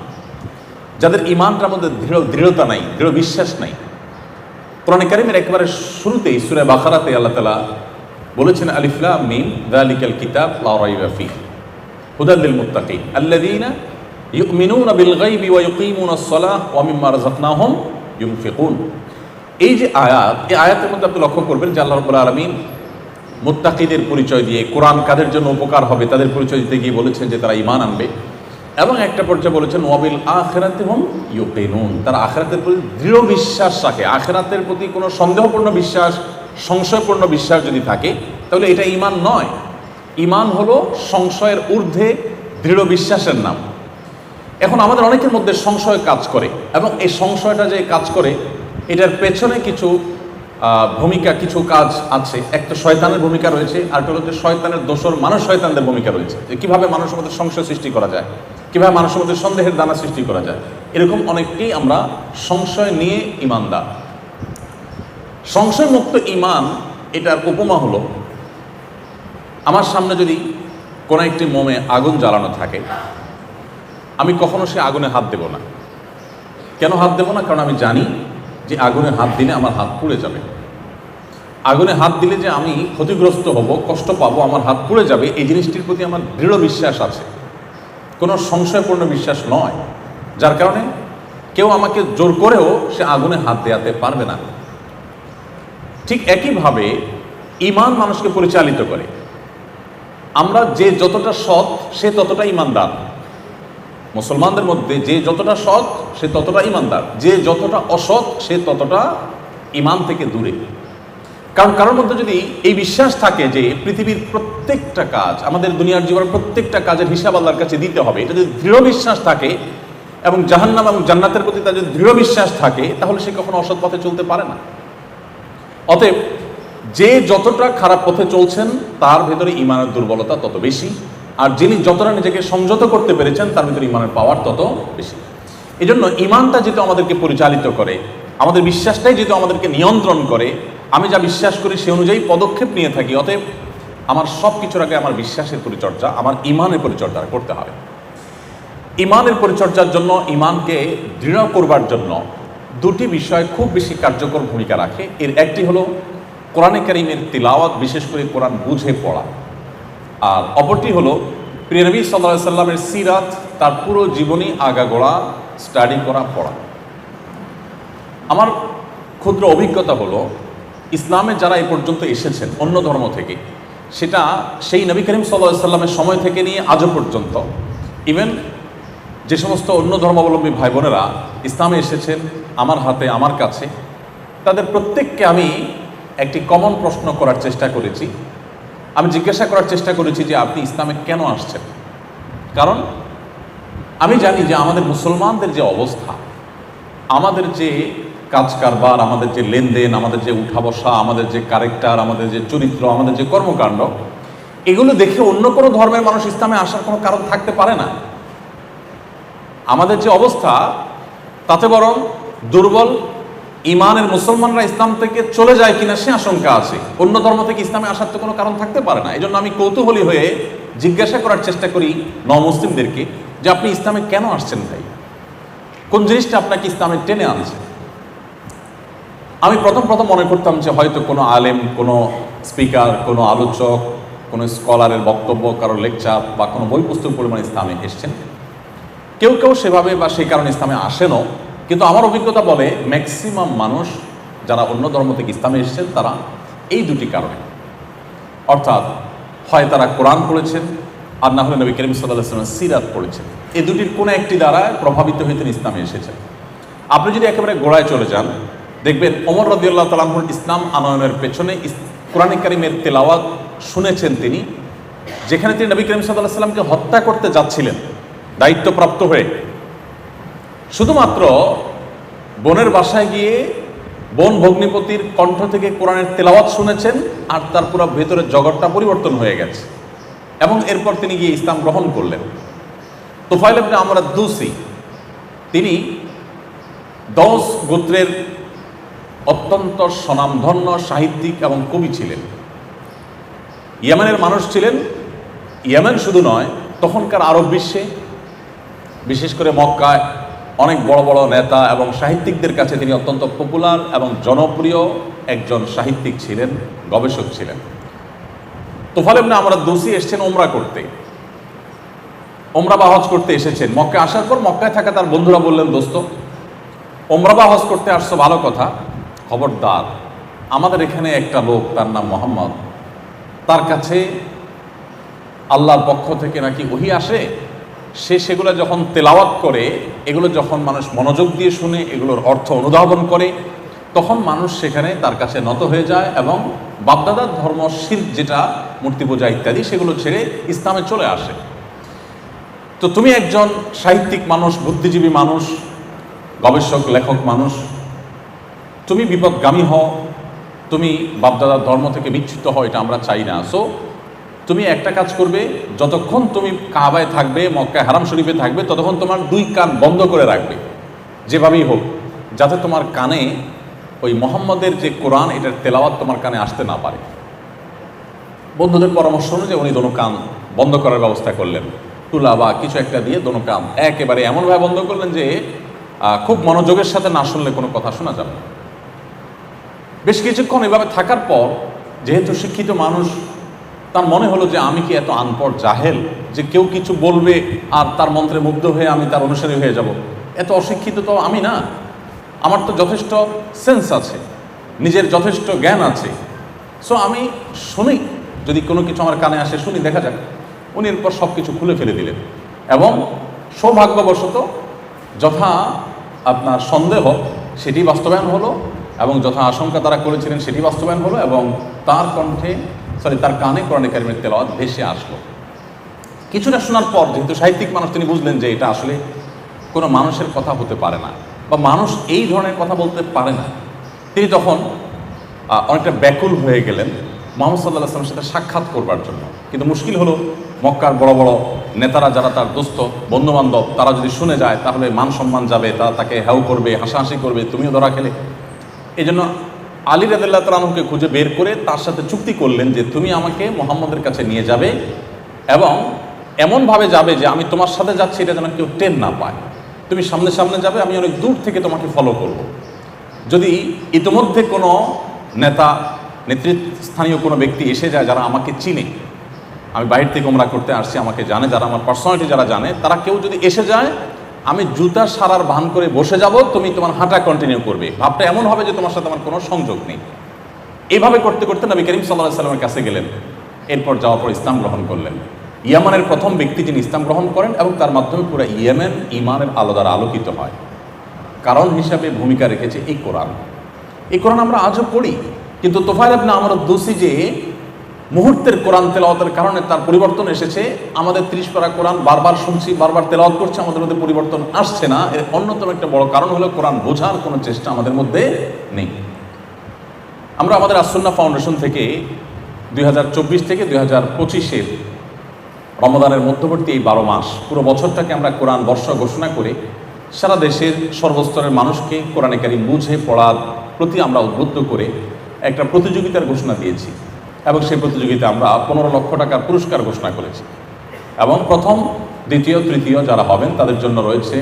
যাদের ইমানটার মধ্যে দৃঢ়তা নাই, দৃঢ় বিশ্বাস নাই। কোরআনে কারিমের একেবারে শুরুতেই সূরা বাকারাতে আল্লাহ তাআলা বলেছেন, আলিফ লাম মিম যালিকাল কিতাব লা রাইবা ফীহি হুদাল লিল মুত্তাকিন আল্লাযীনা ইউমিনুনা বিল গায়বি ওয়া ইউকিমুনাস সালাহ ওয়া মিম্মা রাযাকনাহুম ইউনফিকুন। এই যে আয়াত, এই আয়াতের মধ্যে আপনি লক্ষ্য করবেন যে আল্লাহ রাব্বুল আলামিন মুত্তাকিদের পরিচয় দিয়ে, কোরআন কাদের জন্য উপকার হবে তাদের পরিচয় দিতে গিয়ে বলেছেন যে তারা ঈমান আনবে, এবং একটা পর্যায়ে বলেছেন ওয়াবিল আখিরাতি হুম ইউকিনুন, তারা আখিরাতের প্রতি দৃঢ় বিশ্বাস রাখে। আখিরাতের প্রতি কোনো সন্দেহপূর্ণ বিশ্বাস, সংশয়পূর্ণ বিশ্বাস যদি থাকে তাহলে এটা ঈমান নয়। ঈমান হলো সংশয়ের ঊর্ধ্বে দৃঢ় বিশ্বাসের নাম। এখন আমাদের অনেকের মধ্যে সংশয় কাজ করে, এবং এই সংশয়টা যে কাজ করে এটার পেছনে কিছু ভূমিকা, কিছু কাজ আছে। একটা শয়তানের ভূমিকা রয়েছে, আর একটা হচ্ছে শয়তানের দোসর মানুষ শয়তানদের ভূমিকা রয়েছে, যে কীভাবে মানুষের মধ্যে সংশয় সৃষ্টি করা যায়, কীভাবে মানুষের মধ্যে সন্দেহের দানা সৃষ্টি করা যায়। এরকম অনেককেই আমরা সংশয় নিয়ে ঈমানদার। সংশয়মুক্ত ঈমান, এটার উপমা হলো, আমার সামনে যদি কোনো একটি মোমে আগুন জ্বালানো থাকে, আমি কখনো সে আগুনে হাত দেব না। কেন হাত দেব না? কারণ আমি জানি যে আগুনে হাত দিলে আমার হাত পুড়ে যাবে। আগুনে হাত দিলে যে আমি ক্ষতিগ্রস্ত হব, কষ্ট পাবো, আমার হাত পুড়ে যাবে, এই জিনিসটির প্রতি আমার দৃঢ় বিশ্বাস আছে, কোনো সংশয়পূর্ণ বিশ্বাস নয়। যার কারণে কেউ আমাকে জোর করেও সে আগুনে হাত দেওয়াতে পারবে না। ঠিক একইভাবে ঈমান মানুষকে পরিচালিত করে। আমরা যে যতটা সৎ সে ততটা ঈমানদার। মুসলমানদের মধ্যে যে যতটা সৎ সে ততটা ঈমানদার, যে যতটা অসৎ সে ততটা ঈমান থেকে দূরে। কারণ কারোর মধ্যে যদি এই বিশ্বাস থাকে যে পৃথিবীর প্রত্যেকটা কাজ, আমাদের দুনিয়ার জীবনের প্রত্যেকটা কাজের হিসাব আল্লাহর কাছে দিতে হবে, এটা যদি দৃঢ় বিশ্বাস থাকে, এবং জাহান্নাম এবং জান্নাতের প্রতি তার যদি দৃঢ় বিশ্বাস থাকে, তাহলে সে কখনো অসৎ পথে চলতে পারে না। অতএব যে যতটা খারাপ পথে চলছেন তার ভেতরে ঈমানের দুর্বলতা তত বেশি, আর যিনি যতটা নিজেকে সংযত করতে পেরেছেন তার ভিতরে ঈমানের পাওয়ার তত বেশি। এই জন্য ঈমানটা যেহেতু আমাদেরকে পরিচালিত করে, আমাদের বিশ্বাসটাই যেহেতু আমাদেরকে নিয়ন্ত্রণ করে, আমি যা বিশ্বাস করি সে অনুযায়ী পদক্ষেপ নিয়ে থাকি। অতএব আমার সব কিছুর আগে আমার বিশ্বাসের পরিচর্যা, আমার ঈমানের পরিচর্যা করতে হবে। ইমানের পরিচর্যার জন্য, ইমানকে দৃঢ় করবার জন্য দুটি বিষয় খুব বেশি কার্যকর ভূমিকা রাখে। এর একটি হলো কোরআনে কারীমের তিলাওয়াত, বিশেষ করে কোরআন বুঝে পড়া, আর অপরটি হলো প্রিয় নবী সাল্লাল্লাহু আলাইহি সাল্লামের সিরাত, তার পুরো জীবনী আগাগোড়া স্টাডি করা, পড়া। আমার ক্ষুদ্র অভিজ্ঞতা হলো, ইসলামে যারা এ পর্যন্ত এসেছেন অন্য ধর্ম থেকে, সেটা সেই নবী করিম সাল্লাল্লাহু আলাইহি সাল্লামের সময় থেকে নিয়ে আজও পর্যন্ত, ইভেন যে সমস্ত অন্য ধর্মাবলম্বী ভাই বোনেরা ইসলামে এসেছেন আমার হাতে, আমার কাছে, তাদের প্রত্যেককে আমি একটি কমন প্রশ্ন করার চেষ্টা করেছি। আমি জিজ্ঞাসা করার চেষ্টা করেছি যে আপনি ইসলামে কেন আসছেন? কারণ আমি জানি যে আমাদের মুসলমানদের যে অবস্থা, আমাদের যে কাজ কারবার, আমাদের যে লেনদেন, আমাদের যে উঠা বসা, আমাদের যে ক্যারেক্টার, আমাদের যে চরিত্র, আমাদের যে কর্মকাণ্ড, এগুলো দেখে অন্য কোনো ধর্মের মানুষ ইসলামে আসার কোনো কারণ থাকতে পারে না। আমাদের যে অবস্থা, তাতে বরং দুর্বল ইমানের মুসলমানরা ইসলাম থেকে চলে যায় কিনা সে আশঙ্কা আছে। অন্য ধর্ম থেকে ইসলামে আসার তো কোনো কারণ থাকতে পারে না। এই জন্য আমি কৌতূহলী হয়ে জিজ্ঞাসা করার চেষ্টা করি নমুসলিমদেরকে যে আপনি ইসলামে কেন আসছেন ভাই? কোন জিনিসটা আপনাকে ইসলামে টেনে আনছে? আমি প্রথম মনে করতাম যে হয়তো কোনো আলেম, কোনো স্পিকার, কোনো আলোচক, কোনো স্কলারের বক্তব্য, কারো লেকচার বা কোনো বই পুস্তক পরিমাণ ইসলামে এসছেন। কেউ কেউ সেভাবে বা সেই কারণে ইসলামে আসেনও, কিন্তু আমার অভিজ্ঞতা বলে ম্যাক্সিমাম মানুষ যারা অন্য ধর্ম থেকে ইসলামে এসেছেন তারা এই দুটি কারণে, অর্থাৎ হয় তারা কোরআন পড়েছেন, আর না হলে নবী করিম সাল্লাল্লাহু আলাইহি ওয়াসাল্লামের সিরাত পড়েছেন। এই দুটির কোনো একটি দ্বারা প্রভাবিত হয়ে তিনি ইসলামে এসেছেন। আপনি যদি একেবারে গোড়ায় চলে যান, দেখবেন ওমর রাদিয়াল্লাহু তাআলা আনহুর ইসলাম আনয়নের পেছনে কোরআনে কারীমের তেলাওয়াত শুনেছেন তিনি, যেখানে তিনি নবী করিম সাল্লাল্লাহু আলাইহি ওয়াসাল্লামকে হত্যা করতে যাচ্ছিলেন দায়িত্বপ্রাপ্ত হয়ে। শুধুমাত্র বোনের বাসায় গিয়ে বোন ভগ্নিপতির কণ্ঠ থেকে কোরআনের তেলাওয়াত শুনেছেন, আর তার পুরো ভেতরের জগৎটা পরিবর্তন হয়ে গেছে, এবং এরপর তিনি গিয়ে ইসলাম গ্রহণ করলেন। তুফাইল ইবনে আমর আদ-দৌসি, তিনি দৌস গোত্রের অত্যন্ত স্বনামধন্য সাহিত্যিক এবং কবি ছিলেন। ইয়েমেনের মানুষ ছিলেন। ইয়েমেন শুধু নয়, তখনকার আরব বিশ্বে, বিশেষ করে মক্কায় অনেক বড় বড় নেতা এবং সাহিত্যিকদের কাছে তিনি অত্যন্ত পপুলার এবং জনপ্রিয় একজন সাহিত্যিক ছিলেন, গবেষক ছিলেন। তুফাইল ইবনে আমর আদ-দৌসি এসেছেন ওমরা করতে, ওমরা বা হজ করতে এসেছেন। মক্কায় আসার পর মক্কায় থাকা তার বন্ধুরা বললেন, দোস্ত, ওমরা বা হজ করতে আসছো ভালো কথা, খবরদার, আমাদের এখানে একটা লোক, তার নাম মোহাম্মদ, তার কাছে আল্লাহর পক্ষ থেকে নাকি ওহী আসে, সে সেগুলো যখন তেলাওয়াত করে, এগুলো যখন মানুষ মনোযোগ দিয়ে শুনে, এগুলোর অর্থ অনুধাবন করে, তখন মানুষ সেখানে তার কাছে নত হয়ে যায় এবং বাপদাদার ধর্ম, শিরক যেটা মূর্তি পূজা ইত্যাদি, সেগুলো ছেড়ে ইসলামে চলে আসে। তো তুমি একজন সাহিত্যিক মানুষ, বুদ্ধিজীবী মানুষ, গবেষক, লেখক মানুষ, তুমি বিপদগামী হও, তুমি বাপদাদার ধর্ম থেকে বিচ্যুত হও, এটা আমরা চাই না। সো তুমি একটা কাজ করবে, যতক্ষণ তুমি কাবায় থাকবে, মক্কায় হারাম শরীফে থাকবে, ততক্ষণ তোমার দুই কান বন্ধ করে রাখবে, যেভাবেই হোক, যাতে তোমার কানে ওই মোহাম্মদের যে কোরআন, এটার তেলাওয়াত তোমার কানে আসতে না পারে। বন্ধুদের পরামর্শ অনুযায়ী উনি দোনো কান বন্ধ করার ব্যবস্থা করলেন, তুলা বা কিছু একটা দিয়ে দোনো কান একেবারে এমনভাবে বন্ধ করলেন যে খুব মনোযোগের সাথে না শুনলে কোনো কথা শোনা যাবে না। বেশ কিছুক্ষণ এভাবে থাকার পর, যেহেতু শিক্ষিত মানুষ, তার মনে হলো যে আমি কি এত আনপড় জাহেল যে কেউ কিছু বলবে আর তার মন্ত্রে মুগ্ধ হয়ে আমি তার অনুসারী হয়ে যাব? এত অশিক্ষিত তো আমি না, আমার তো যথেষ্ট সেন্স আছে, নিজের যথেষ্ট জ্ঞান আছে। সো আমি শুনি, যদি কোনো কিছু আমার কানে আসে শুনি, দেখা যাক। উনি এরপর সব কিছু খুলে ফেলে দিলেন, এবং সৌভাগ্যবশত যথা আপনার সন্দেহ সেটি বাস্তবায়ন হলো, এবং যথা আশঙ্কা তারা করেছিলেন সেটি বাস্তবায়ন হলো, এবং তার তার কানে কোরআনে কারীমের তেলাওয়াত ভেসে আসলো। কিছুটা শোনার পর, যেহেতু সাহিত্যিক মানুষ, তিনি বুঝলেন যে এটা আসলে কোনো মানুষের কথা হতে পারে না, বা মানুষ এই ধরনের কথা বলতে পারে না। তিনি তখন অনেকটা ব্যাকুল হয়ে গেলেন মুহাম্মদ সাল্লাল্লাহু আলাইহি ওয়াসাল্লামের সাথে সাক্ষাৎ করবার জন্য। কিন্তু মুশকিল হলো, মক্কার বড় বড় নেতারা, যারা তার দোস্ত বন্ধুবান্ধব, তারা যদি শুনে যায় তাহলে মান সম্মান যাবে, তারা তাকে হ্যাও করবে, হাসাহাসি করবে, তুমিও ধরা খেলে। এই জন্য আলী রাদিয়াল্লাহু তাআলা আনহুকে খুঁজে বের করে তার সাথে চুক্তি করলেন যে তুমি আমাকে মুহাম্মদের কাছে নিয়ে যাবে, এবং এমনভাবে যাবে যে আমি তোমার সাথে যাচ্ছি এটা যেন কেউ টের না পায়। তুমি সামনে সামনে যাবে, আমি অনেক দূর থেকে তোমাকে ফলো করব। যদি ইতিমধ্যে কোনো নেতা, নেতৃস্থানীয় কোনো ব্যক্তি এসে যায় যারা আমাকে চিনে, আমি বাইরে থেকে ওমরা করতে আসছি, আমাকে জানে, যারা আমার পার্সোনালিটি যারা জানে, তারা কেউ যদি এসে যায়, আমি জুতা সারার ভান করে বসে যাব, তুমি তোমার হাঁটা কন্টিনিউ করবে। ভাবটা এমন হবে যে তোমার সাথে আমার কোনো সংযোগ নেই। এইভাবে করতে করতে নবী করিম সাল্লাল্লাহু আলাইহি সাল্লামের কাছে গেলেন। এরপর যাওয়ার পর ইসলাম গ্রহণ করলেন। ইয়ামানের প্রথম ব্যক্তি যিনি ইসলাম গ্রহণ করেন এবং তার মাধ্যমে পুরো ইয়েমেন ইমানের আলো দ্বারা আলোকিত হয়। কারণ হিসাবে ভূমিকা রেখেছে এই কোরআন। এই কোরআন আমরা আজও পড়ি, কিন্তু তোফায়েল ইবনে আমর আদ-দৌসি যে মুহূর্তের কোরআন তেলাওয়াতের কারণে তার পরিবর্তন এসেছে। আমাদের 30 পারা কোরআন বারবার শুনছি, বারবার তেলাওয়াত করছে, আমাদের মধ্যে পরিবর্তন আসছে না। এর অন্যতম একটা বড় কারণ হলো কোরআন বোঝার কোনো চেষ্টা আমাদের মধ্যে নেই। আমরা আমাদের আসুন্নাহ ফাউন্ডেশন থেকে 2024 থেকে 2025-এর রমজানের মধ্যবর্তী এই 12 মাস পুরো বছরটাকে আমরা কোরআন বর্ষ ঘোষণা করে সারা দেশের সর্বস্তরের মানুষকে কোরআনে কারিম বুঝে পড়ার প্রতি আমরা উদ্বুদ্ধ করে একটা প্রতিযোগিতার ঘোষণা দিয়েছি এবং সেই প্রতিযোগিতায় আমরা 15 লক্ষ টাকার পুরস্কার ঘোষণা করেছি। এবং প্রথম, দ্বিতীয়, তৃতীয় যারা হবেন তাদের জন্য রয়েছে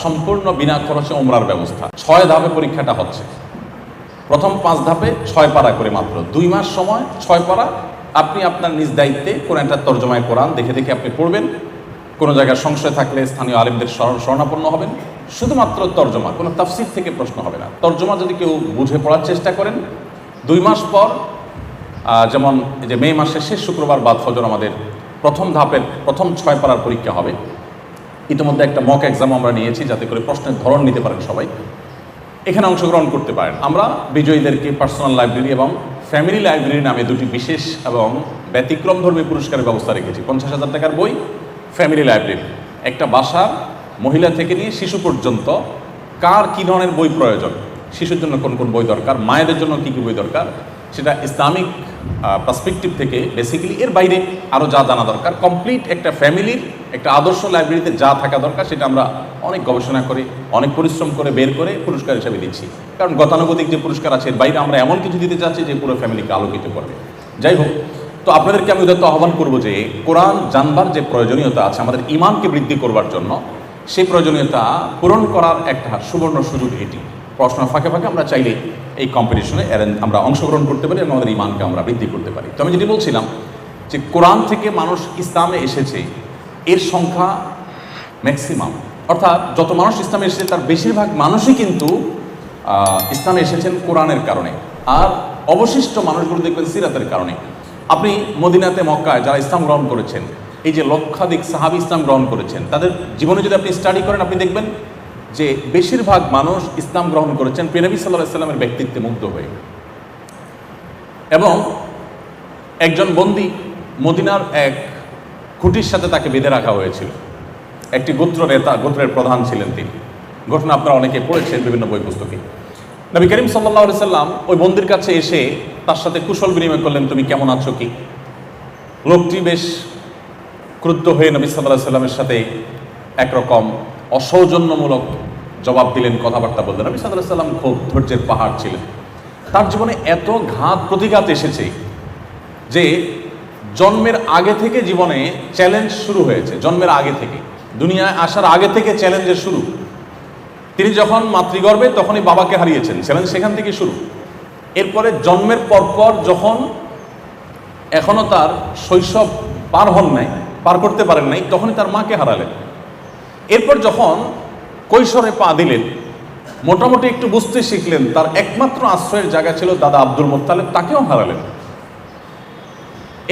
সম্পূর্ণ বিনা খরচে ওমরার ব্যবস্থা। 6 ধাপে পরীক্ষাটা হচ্ছে। প্রথম 5 ধাপে 6 পারা করে, মাত্র 2 মাস সময় 6 পারা। আপনি আপনার নিজ দায়িত্বে কোরআনটা তর্জমায় কোরআন দেখে দেখে আপনি পড়বেন। কোনো জায়গায় সংশয় থাকলে স্থানীয় আলেমদের শরণাপন্ন হবেন। শুধুমাত্র তর্জমা, কোনো তাফসীর থেকে প্রশ্ন হবে না। তর্জমা যদি কেউ বুঝে পড়ার চেষ্টা করেন, 2 মাস পর, যেমন এই যে মে মাসের শেষ শুক্রবার বাদ ফজর আমাদের প্রথম ধাপের প্রথম 6 পারার পরীক্ষা হবে। ইতিমধ্যে একটা মক এক্সাম আমরা নিয়েছি, যাতে করে প্রশ্নের ধরন নিতে পারেন সবাই, এখানে অংশগ্রহণ করতে পারেন। আমরা বিজয়ীদেরকে পার্সোনাল লাইব্রেরি এবং ফ্যামিলি লাইব্রেরি নামে 2টি বিশেষ এবং ব্যতিক্রমধর্মী পুরস্কারের ব্যবস্থা রেখেছি। 50,000 টাকার বই, ফ্যামিলি লাইব্রেরি। একটা বাসার মহিলা থেকে নিয়ে শিশু পর্যন্ত কার কী ধরনের বই প্রয়োজন, শিশুর জন্য কোন কোন বই দরকার, মায়েদের জন্য কী কী বই দরকার, সেটা ইসলামিক পার্সপেক্টিভ থেকে বেসিক্যালি, এর বাইরে আরও যা জানা দরকার, কমপ্লিট একটা ফ্যামিলির একটা আদর্শ লাইব্রেরিতে যা থাকা দরকার সেটা আমরা অনেক গবেষণা করে, অনেক পরিশ্রম করে বের করে পুরস্কার হিসাবে দিচ্ছি। কারণ গতানুগতিক যে পুরস্কার আছে, এর বাইরে আমরা এমন কিছু দিতে চাচ্ছি যে পুরো ফ্যামিলিকে আলোকিত করবে। যাই হোক, তো আপনাদেরকে আমি উদাত্ত আহ্বান করবো যে কোরআন জানবার যে প্রয়োজনীয়তা আছে আমাদের ইমানকে বৃদ্ধি করবার জন্য, সেই প্রয়োজনীয়তা পূরণ করার একটা সুবর্ণ সুযোগ এটি। পড়াশোনার ফাঁকে ফাঁকে আমরা চাইলে এই কম্পিটিশনে আমরা অংশগ্রহণ করতে পারি এবং আমাদের ইমানকে আমরা বৃদ্ধি করতে পারি। তো আমি যেটি বলছিলাম যে কোরআন থেকে মানুষ ইসলামে এসেছে এর সংখ্যা ম্যাক্সিমাম, অর্থাৎ যত মানুষ ইসলামে এসেছে তার বেশিরভাগ মানুষই কিন্তু ইসলামে এসেছেন কোরআনের কারণে, আর অবশিষ্ট মানুষগুলো দেখবেন সিরাতের কারণে। আপনি মদিনাতে, মক্কায় যারা ইসলাম গ্রহণ করেছেন, এই যে লক্ষাধিক সাহাবী ইসলাম গ্রহণ করেছেন, তাদের জীবনে যদি আপনি স্টাডি করেন, আপনি দেখবেন যে বেশিরভাগ মানুষ ইসলাম গ্রহণ করেছেন প্রিয় নবী সাল্লাল্লাহু আলাইহি ওয়াসাল্লামের ব্যক্তিত্বে মুগ্ধ হয়ে। এবং একজন বন্দী মদিনার এক খুঁটির সাথে তাকে বেঁধে রাখা হয়েছিল। একটি গোত্র নেতা, গোত্রের প্রধান ছিলেন তিনি। ঘটনা আপনারা অনেকে পড়েছেন বিভিন্ন বই পুস্তকে। নবী করিম সাল্লাল্লাহু আলাইহি ওয়াসাল্লাম ওই বন্দীর কাছে এসে তার সাথে কুশল বিনিময় করলেন, তুমি কেমন আছো কি। লোকটি বেশ ক্রুদ্ধ হয়ে নবী সাল্লাল্লাহু আলাইহি ওয়াসাল্লামের সাথে একরকম অসৌজন্যমূলক জবাব দিলেন, কথাবার্তা বললেন। নবী সাল্লাল্লাহু আলাইহি ওয়াসাল্লাম খুব ধৈর্যের পাহাড় ছিলেন। তার জীবনে এত ঘাত প্রতিঘাত এসেছে যে জন্মের আগে থেকে জীবনে চ্যালেঞ্জ শুরু হয়েছে। জন্মের আগে থেকে, দুনিয়ায় আসার আগে থেকে চ্যালেঞ্জের শুরু। তিনি যখন মাতৃগর্ভে তখনই বাবাকে হারিয়েছেন, চ্যালেঞ্জ সেখান থেকে শুরু। এরপরে জন্মের পরপর যখন এখনও তার শৈশব পার করতে পারেন নাই, তখনই তার মাকে হারালেন। এরপর যখন কৈশোরে পা দিলেন, মোটামুটি একটু বুঝতে শিখলেন, তার একমাত্র আশ্রয়ের জায়গা ছিল দাদা আব্দুল মুত্তালিব, তাকেও হারালেন।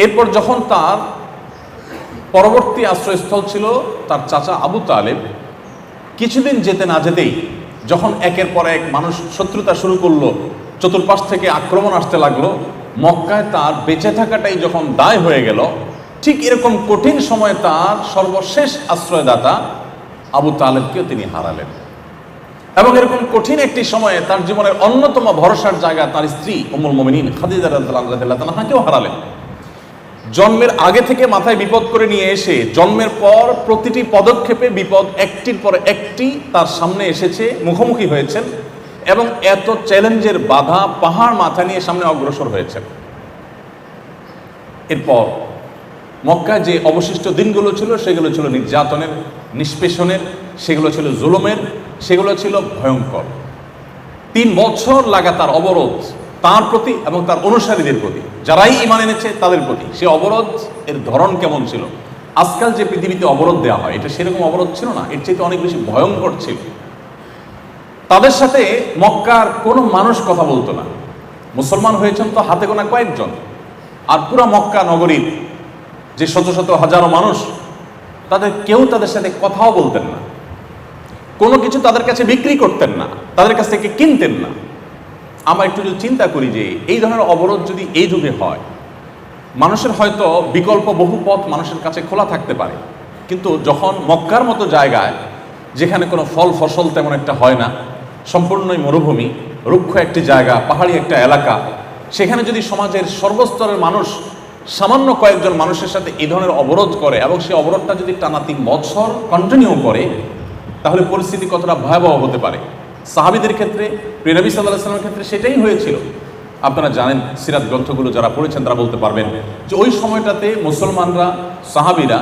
এরপর যখন তার পরবর্তী আশ্রয়স্থল ছিল তার চাচা আবু তালেব, কিছুদিন যেতে না যেতেই যখন একের পর এক মানুষ শত্রুতা শুরু করলো, চতুর্পাশ থেকে আক্রমণ আসতে লাগলো, মক্কায় তার বেঁচে থাকাটাই যখন দায় হয়ে গেল, ঠিক এরকম কঠিন সময়ে তার সর্বশেষ আশ্রয়দাতা আবু তালেবকেও তিনি হারালেন। এবং এরকম কঠিন একটি সময়ে তার জীবনের অন্যতম ভরসার জায়গা তার স্ত্রী উম্মুল মুমিনিন খাদিজা রাদিয়াল্লাহু তাআলাকেও হারালেন। জন্মের আগে থেকে মাথায় বিপদ করে নিয়ে এসে জন্মের পর প্রতিটি পদক্ষেপে বিপদ একটির পর একটি তার সামনে এসেছে, মুখোমুখি হয়েছেন এবং এত চ্যালেঞ্জের বাধা পাহাড় মাথা নিয়ে সামনে অগ্রসর হয়েছেন। এরপর মক্কায় যে অবশিষ্ট দিনগুলো ছিল সেগুলো ছিল নির্যাতনের, নিষ্পেষণের, সেগুলো ছিল জুলুমের, সেগুলো ছিল ভয়ঙ্কর। 3 বছর লাগাতার অবরোধ তার প্রতি এবং তার অনুসারীদের প্রতি, যারাই ঈমান এনেছে তাদের প্রতি। সে অবরোধ এর ধরন কেমন ছিল? আজকাল যে পৃথিবীতে অবরোধ দেওয়া হয়, এটা সেরকম অবরোধ ছিল না, এর চাইতে অনেক বেশি ভয়ঙ্কর ছিল। তাদের সাথে মক্কার কোনো মানুষ কথা বলতো না। মুসলমান হয়েছেন তো হাতে গোনা কয়েকজন, আর পুরা মক্কা নগরীর যে শত শত হাজারো মানুষ, কেউ তাদের সাথে কথাও বলতেন না, কোনো কিছু তাদের কাছে বিক্রি করতেন না, তাদের কাছ থেকে কিনতেন না। আমরা একটু যদি চিন্তা করি যে এই ধরনের অবরোধ যদি এই যুগে হয়, মানুষের হয়তো বিকল্প বহু পথ মানুষের কাছে খোলা থাকতে পারে, কিন্তু যখন মক্কার মতো জায়গায়, যেখানে কোনো ফল ফসল তেমন একটা হয় না, সম্পূর্ণই মরুভূমি, রুক্ষ একটি জায়গা, পাহাড়ি একটা এলাকা, সেখানে যদি সমাজের সর্বস্তরের মানুষ সামান্য কয়েকজন মানুষের সাথে এই ধরনের অবরোধ করে এবং সেই অবরোধটা যদি টানা 3 বছর কন্টিনিউ করে, তাহলে পরিস্থিতি কতটা ভয়াবহ হতে পারে। সাহাবীদের ক্ষেত্রে, প্রিয় নবী সাল্লাল্লাহু আলাইহি ওয়াসাল্লামের ক্ষেত্রে সেটাই হয়েছিল। আপনারা জানেন, সিরাত গ্রন্থগুলো যারা পড়েছেন তারা বলতে পারবেন যে ওই সময়টাতে মুসলমানরা, সাহাবীরা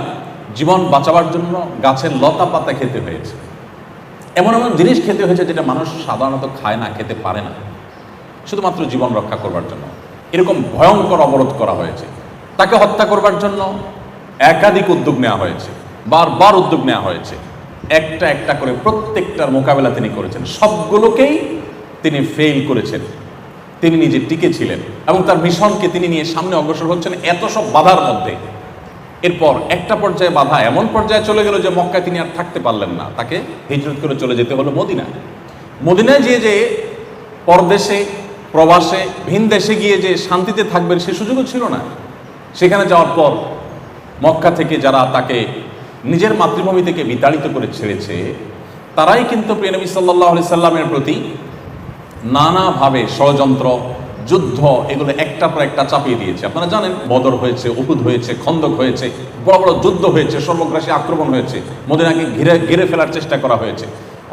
জীবন বাঁচাবার জন্য গাছের লতা পাতা খেতে হয়েছে, এমন এমন জিনিস খেতে হয়েছে যেটা মানুষ সাধারণত খায় না, খেতে পারে না, শুধুমাত্র জীবন রক্ষা করবার জন্য। এরকম ভয়ঙ্কর অবরোধ করা হয়েছে। তাকে হত্যা করবার জন্য একাধিক উদ্যোগ নেওয়া হয়েছে, বারবার উদ্যোগ নেওয়া হয়েছে। একটা একটা করে প্রত্যেকটার মোকাবেলা তিনি করেছেন, সবগুলোকেই তিনি ফেল করেছেন। তিনি নিজে টিকে ছিলেন এবং তার মিশনকে তিনি নিয়ে সামনে অগ্রসর হচ্ছেন এত সব বাধার মধ্যে। এরপর একটা পর্যায়ে বাধা এমন পর্যায়ে চলে গেল যে মক্কায় তিনি আর থাকতে পারলেন না, তাকে হিজরত করে চলে যেতে হলো মদিনায়। মদিনায় যে পরদেশে, প্রবাসে, ভিন দেশে গিয়ে যে শান্তিতে থাকবেন সে সুযোগও ছিল না। সেখানে যাওয়ার পর মক্কা থেকে যারা তাকে নিজের মাতৃভূমি থেকে বিতাড়িত করে ছেড়েছে, তারাই কিন্তু প্রিয় নবী সাল্লাল্লাহু আলাইহি সাল্লামের প্রতি নানাভাবে ষড়যন্ত্র, যুদ্ধ, এগুলো একটার পর একটা চাপিয়ে দিয়েছে। আপনারা জানেন, বদর হয়েছে, উহুদ হয়েছে, খন্দক হয়েছে, বড় বড় যুদ্ধ হয়েছে, সর্বগ্রাসী আক্রমণ হয়েছে, মদিনাকে ঘিরে ফেলার চেষ্টা করা হয়েছে।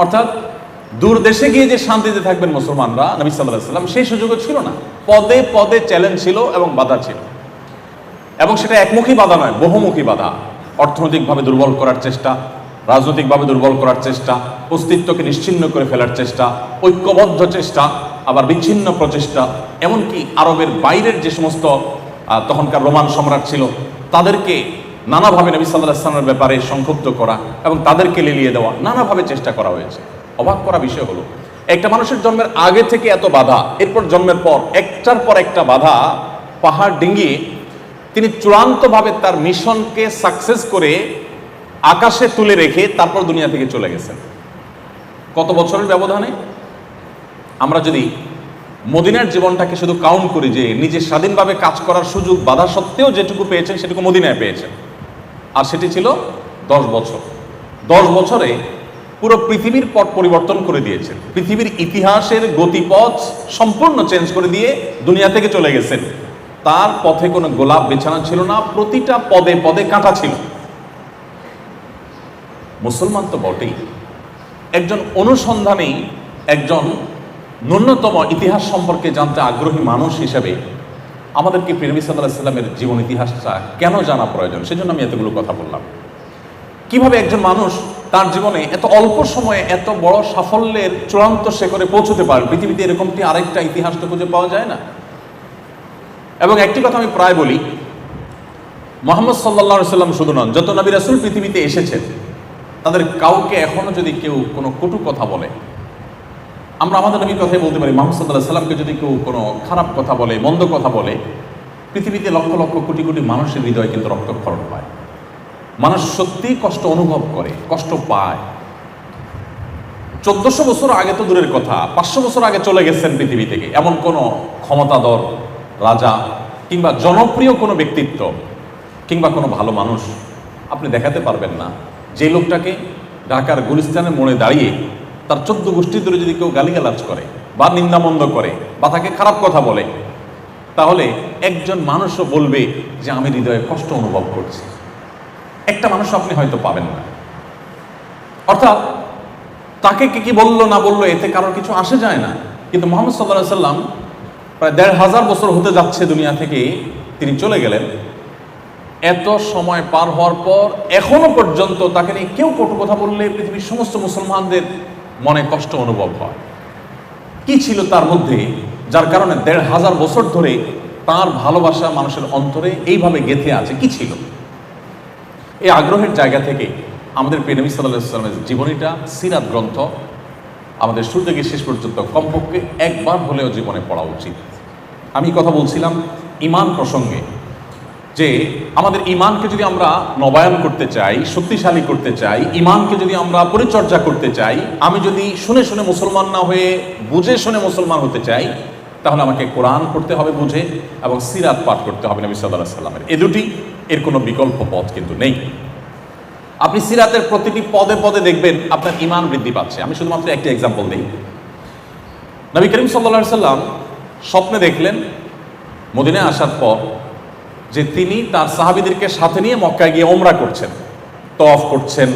অর্থাৎ দূর দেশে গিয়ে যে শান্তিতে থাকবেন মুসলমানরা, নবী সাল্লাল্লাহু আলাইহি সাল্লাম, সেই সুযোগও ছিল না। পদে পদে চ্যালেঞ্জ ছিল এবং বাধা ছিল, এবং সেটা একমুখী বাধা নয়, বহুমুখী বাধা। অর্থনৈতিকভাবে দুর্বল করার চেষ্টা, রাজনৈতিকভাবে দুর্বল করার চেষ্টা, অস্তিত্বকে নিশ্চিহ্ন করে ফেলার চেষ্টা, ঐক্যবদ্ধ চেষ্টা, আবার বিচ্ছিন্ন প্রচেষ্টা, এমনকি আরবের বাইরের যে সমস্ত তখনকার রোমান সম্রাট ছিল তাদেরকে নানাভাবে নবী সাল্লাল্লাহু আলাইহি ওয়াসাল্লামের ব্যাপারে সংক্ষুব্ধ করা এবং তাদেরকে লেলিয়ে দেওয়া, নানাভাবে চেষ্টা করা হয়েছে। অবাক করা বিষয় হলো, একটা মানুষের জন্মের আগে থেকে এত বাধা, এরপর জন্মের পর একটার পর একটা বাধা পাহাড় ডিঙ্গিয়ে তিনি চূড়ান্তভাবে তার মিশনকে সাকসেস করে আকাশে তুলে রেখে তারপর দুনিয়া থেকে চলে গেছেন। কত বছরের ব্যবধানে? আমরা যদি মদিনার জীবনটাকে শুধু কাউন্ট করি, যে নিজে স্বাধীনভাবে কাজ করার সুযোগ বাধা সত্ত্বেও যেটুকু পেয়েছেন সেটুকু মদিনায় পেয়েছেন, আর সেটি ছিল 10 বছর। 10 বছরে পুরো পৃথিবীর পট পরিবর্তন করে দিয়েছেন, পৃথিবীর ইতিহাসের গতিপথ সম্পূর্ণ চেঞ্জ করে দিয়ে দুনিয়া থেকে চলে গেছেন। তার পথে কোনো গোলাপ বিছানা ছিল না, প্রতিটা পদে পদে কাঁটা ছিল। মুসলমান তো বটেই, একজন অনুসন্ধানী, একজন ন্যূনতম ইতিহাস সম্পর্কে জানতে আগ্রহী মানুষ হিসেবে আমাদেরকে প্রিয় নবী সাল্লাল্লাহু আলাইহি সাল্লামের জীবন ইতিহাসটা কেন জানা প্রয়োজন, সেজন্য আমি এতগুলো কথা বললাম। কিভাবে একজন মানুষ তার জীবনে এত অল্প সময়ে এত বড় সাফল্যের চূড়ান্ত শিখরে পৌঁছতে পারে, পৃথিবীতে এরকমটি আরেকটা ইতিহাস তো খুঁজে পাওয়া যায় না। এবং একটি কথা আমি প্রায় বলি, মুহাম্মদ সাল্লাল্লাহু আলাইহি সাল্লাম শুধু নন, যত নবী রাসূল পৃথিবীতে এসেছেন তাদের কাউকে এখনো যদি কেউ কোনো কটু কথা বলে, আমরা আমাদের নবীর কথাই বলতে পারি, মুহাম্মদ সাল্লাল্লাহু আলাইহি সাল্লামকে যদি কেউ কোনো খারাপ কথা বলে, মন্দ কথা বলে, পৃথিবীতে লক্ষ লক্ষ কোটি কোটি মানুষের হৃদয়ে কিন্তু রক্তক্ষরণ হয়। মানুষ সত্যিই কষ্ট অনুভব করে, কষ্ট পায়। 1400 বছর আগে তো দূরের কথা, 500 বছর আগে চলে গেছেন পৃথিবী থেকে এমন কোনো ক্ষমতাধর রাজা কিংবা জনপ্রিয় কোনো ব্যক্তিত্ব কিংবা কোনো ভালো মানুষ আপনি দেখাতে পারবেন না, যে লোকটাকে ঢাকার গুলিস্তানের মোড়ে দাঁড়িয়ে তার 14 গোষ্ঠী ধরে যদি কেউ গালিগালাজ করে বা নিন্দামন্দ করে বা তাকে খারাপ কথা বলে, তাহলে একজন মানুষও বলবে যে আমি হৃদয়ে কষ্ট অনুভব করছি। একটা মানুষ আপনি হয়তো পাবেন না। অর্থাৎ তাকে কি বললো না বললো এতে কারোর কিছু আসে যায় না। কিন্তু মুহাম্মদ সাল্লাল্লাহু আলাইহি সাল্লাম প্রায় 1500 বছর হতে যাচ্ছে দুনিয়া থেকে তিনি চলে গেলেন, এত সময় পার হওয়ার পর এখনো পর্যন্ত তাকে নিয়ে কেউ কটু কথা বললে পৃথিবীর সমস্ত মুসলমানদের মনে কষ্ট অনুভব হয়। কি ছিল তার মধ্যে যার কারণে ১৫০০ বছর ধরে তার ভালোবাসা মানুষের অন্তরে এইভাবে গেঁথে আছে? কি ছিল? এই আগ্রহের জায়গা থেকে আমাদের প্রিয় নবী সাল্লাল্লাহু আলাইহি ওয়াসাল্লামের জীবনীটা, সিরাত গ্রন্থ আমাদের শুরু থেকে শেষ পর্যন্ত কমপক্ষে একবার হলেও জীবনে পড়া উচিত। আমি কথা বলছিলাম ঈমান প্রসঙ্গে, যে আমাদের ঈমানকে যদি আমরা নবায়ন করতে চাই, শক্তিশালী করতে চাই, ঈমানকে যদি আমরা পরিচর্যা করতে চাই, আমি যদি শুনে শুনে মুসলমান না হয়ে বুঝে শুনে মুসলমান হতে চাই, তাহলে আমাকে কোরআন পড়তে হবে বুঝে, এবং সিরাত পাঠ করতে হবে নবী সাল্লাল্লাহু আলাইহি ওয়াসাল্লামের। এ দুটি, এর কোনো বিকল্প পথ কিন্তু নেই। আপনি সিরাতের প্রতিটি পদে পদে দেখবেন আপনার ঈমান বৃদ্ধি পাচ্ছে। আমি শুধুমাত্র একটি এক্সাম্পল দিই। নবী করিম সাল্লাল্লাহু আলাইহি ওয়াসাল্লাম স্বপ্নে দেখলেন মদিনায় আসার পর যে তিনি তার সাহাবীদেরকে সাথে নিয়ে মক্কায় গিয়ে ওমরা করছেন, তওয়াফ করছেন,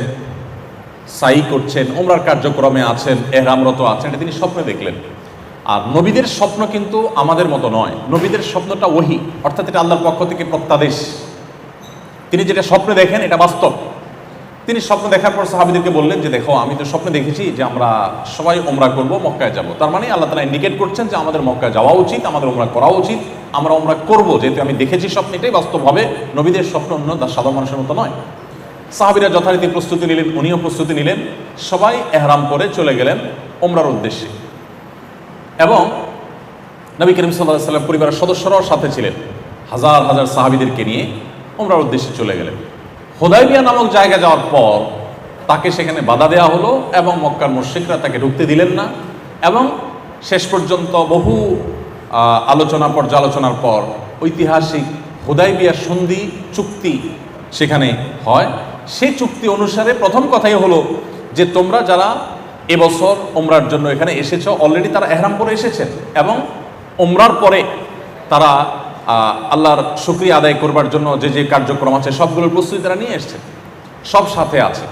সাই করছেন, ওমরার কার্যক্রমে আছেন, ইহরামরত আছেন। এটা তিনি স্বপ্নে দেখলেন। আর নবীদের স্বপ্ন কিন্তু আমাদের মতো নয়। নবীদের স্বপ্নটা ওহী, অর্থাৎ এটা আল্লাহর পক্ষ থেকে প্রত্যাদেশ। তিনি যেটা স্বপ্নে দেখেন এটা বাস্তব। তিনি স্বপ্ন দেখার পর সাহাবীদেরকে বললেন যে দেখো, আমি তো স্বপ্নে দেখেছি যে আমরা সবাই ওমরা করব, মক্কায় যাব। তার মানে আল্লাহ তাআলা ইন্ডিকেট করছেন যে আমাদের মক্কায় যাওয়া উচিত, আমাদের ওমরা করা উচিত, আমরা ওমরা করব, যেহেতু আমি দেখেছি স্বপ্ন। এটাই বাস্তব হবে। নবীদের স্বপ্ন অন্য সাধারণ মানুষের মতো নয়। সাহাবীরা যথারীতি প্রস্তুতি নিলেন, উনিও প্রস্তুতি নিলেন। সবাই ইহরাম করে চলে গেলেন ওমরার উদ্দেশ্যে, এবং নবী করিম সাল্লাল্লাহু আলাইহি ওয়াসাল্লাম পরিবারের সদস্যরাও সাথে ছিলেন। হাজার হাজার সাহাবীদেরকে নিয়ে ওমরার উদ্দেশ্যে চলে গেলেন। হুদায়বিয়া নামক জায়গা যাওয়ার পর তাকে সেখানে বাধা দেওয়া হলো, এবং মক্কার মুশরিকরা তাকে ঢুকতে দিলেন না। এবং শেষ পর্যন্ত বহু আলোচনা পর্যালোচনার পর ঐতিহাসিক হুদায়বিয়া সন্ধি চুক্তি সেখানে হয়। সেই চুক্তি অনুসারে প্রথম কথাই হলো যে তোমরা যারা এবছর ওমরার জন্য এখানে এসেছ, অলরেডি তারা ইহরাম করে এসেছেন, এবং ওমরার পরে তারা আল্লাহর শুকরিয়া আদায় করবার জন্য যে যে কার্যক্রম আছে সবগুলোর প্রস্তুতি তারা নিয়ে এসছেন, সব সাথে আছে,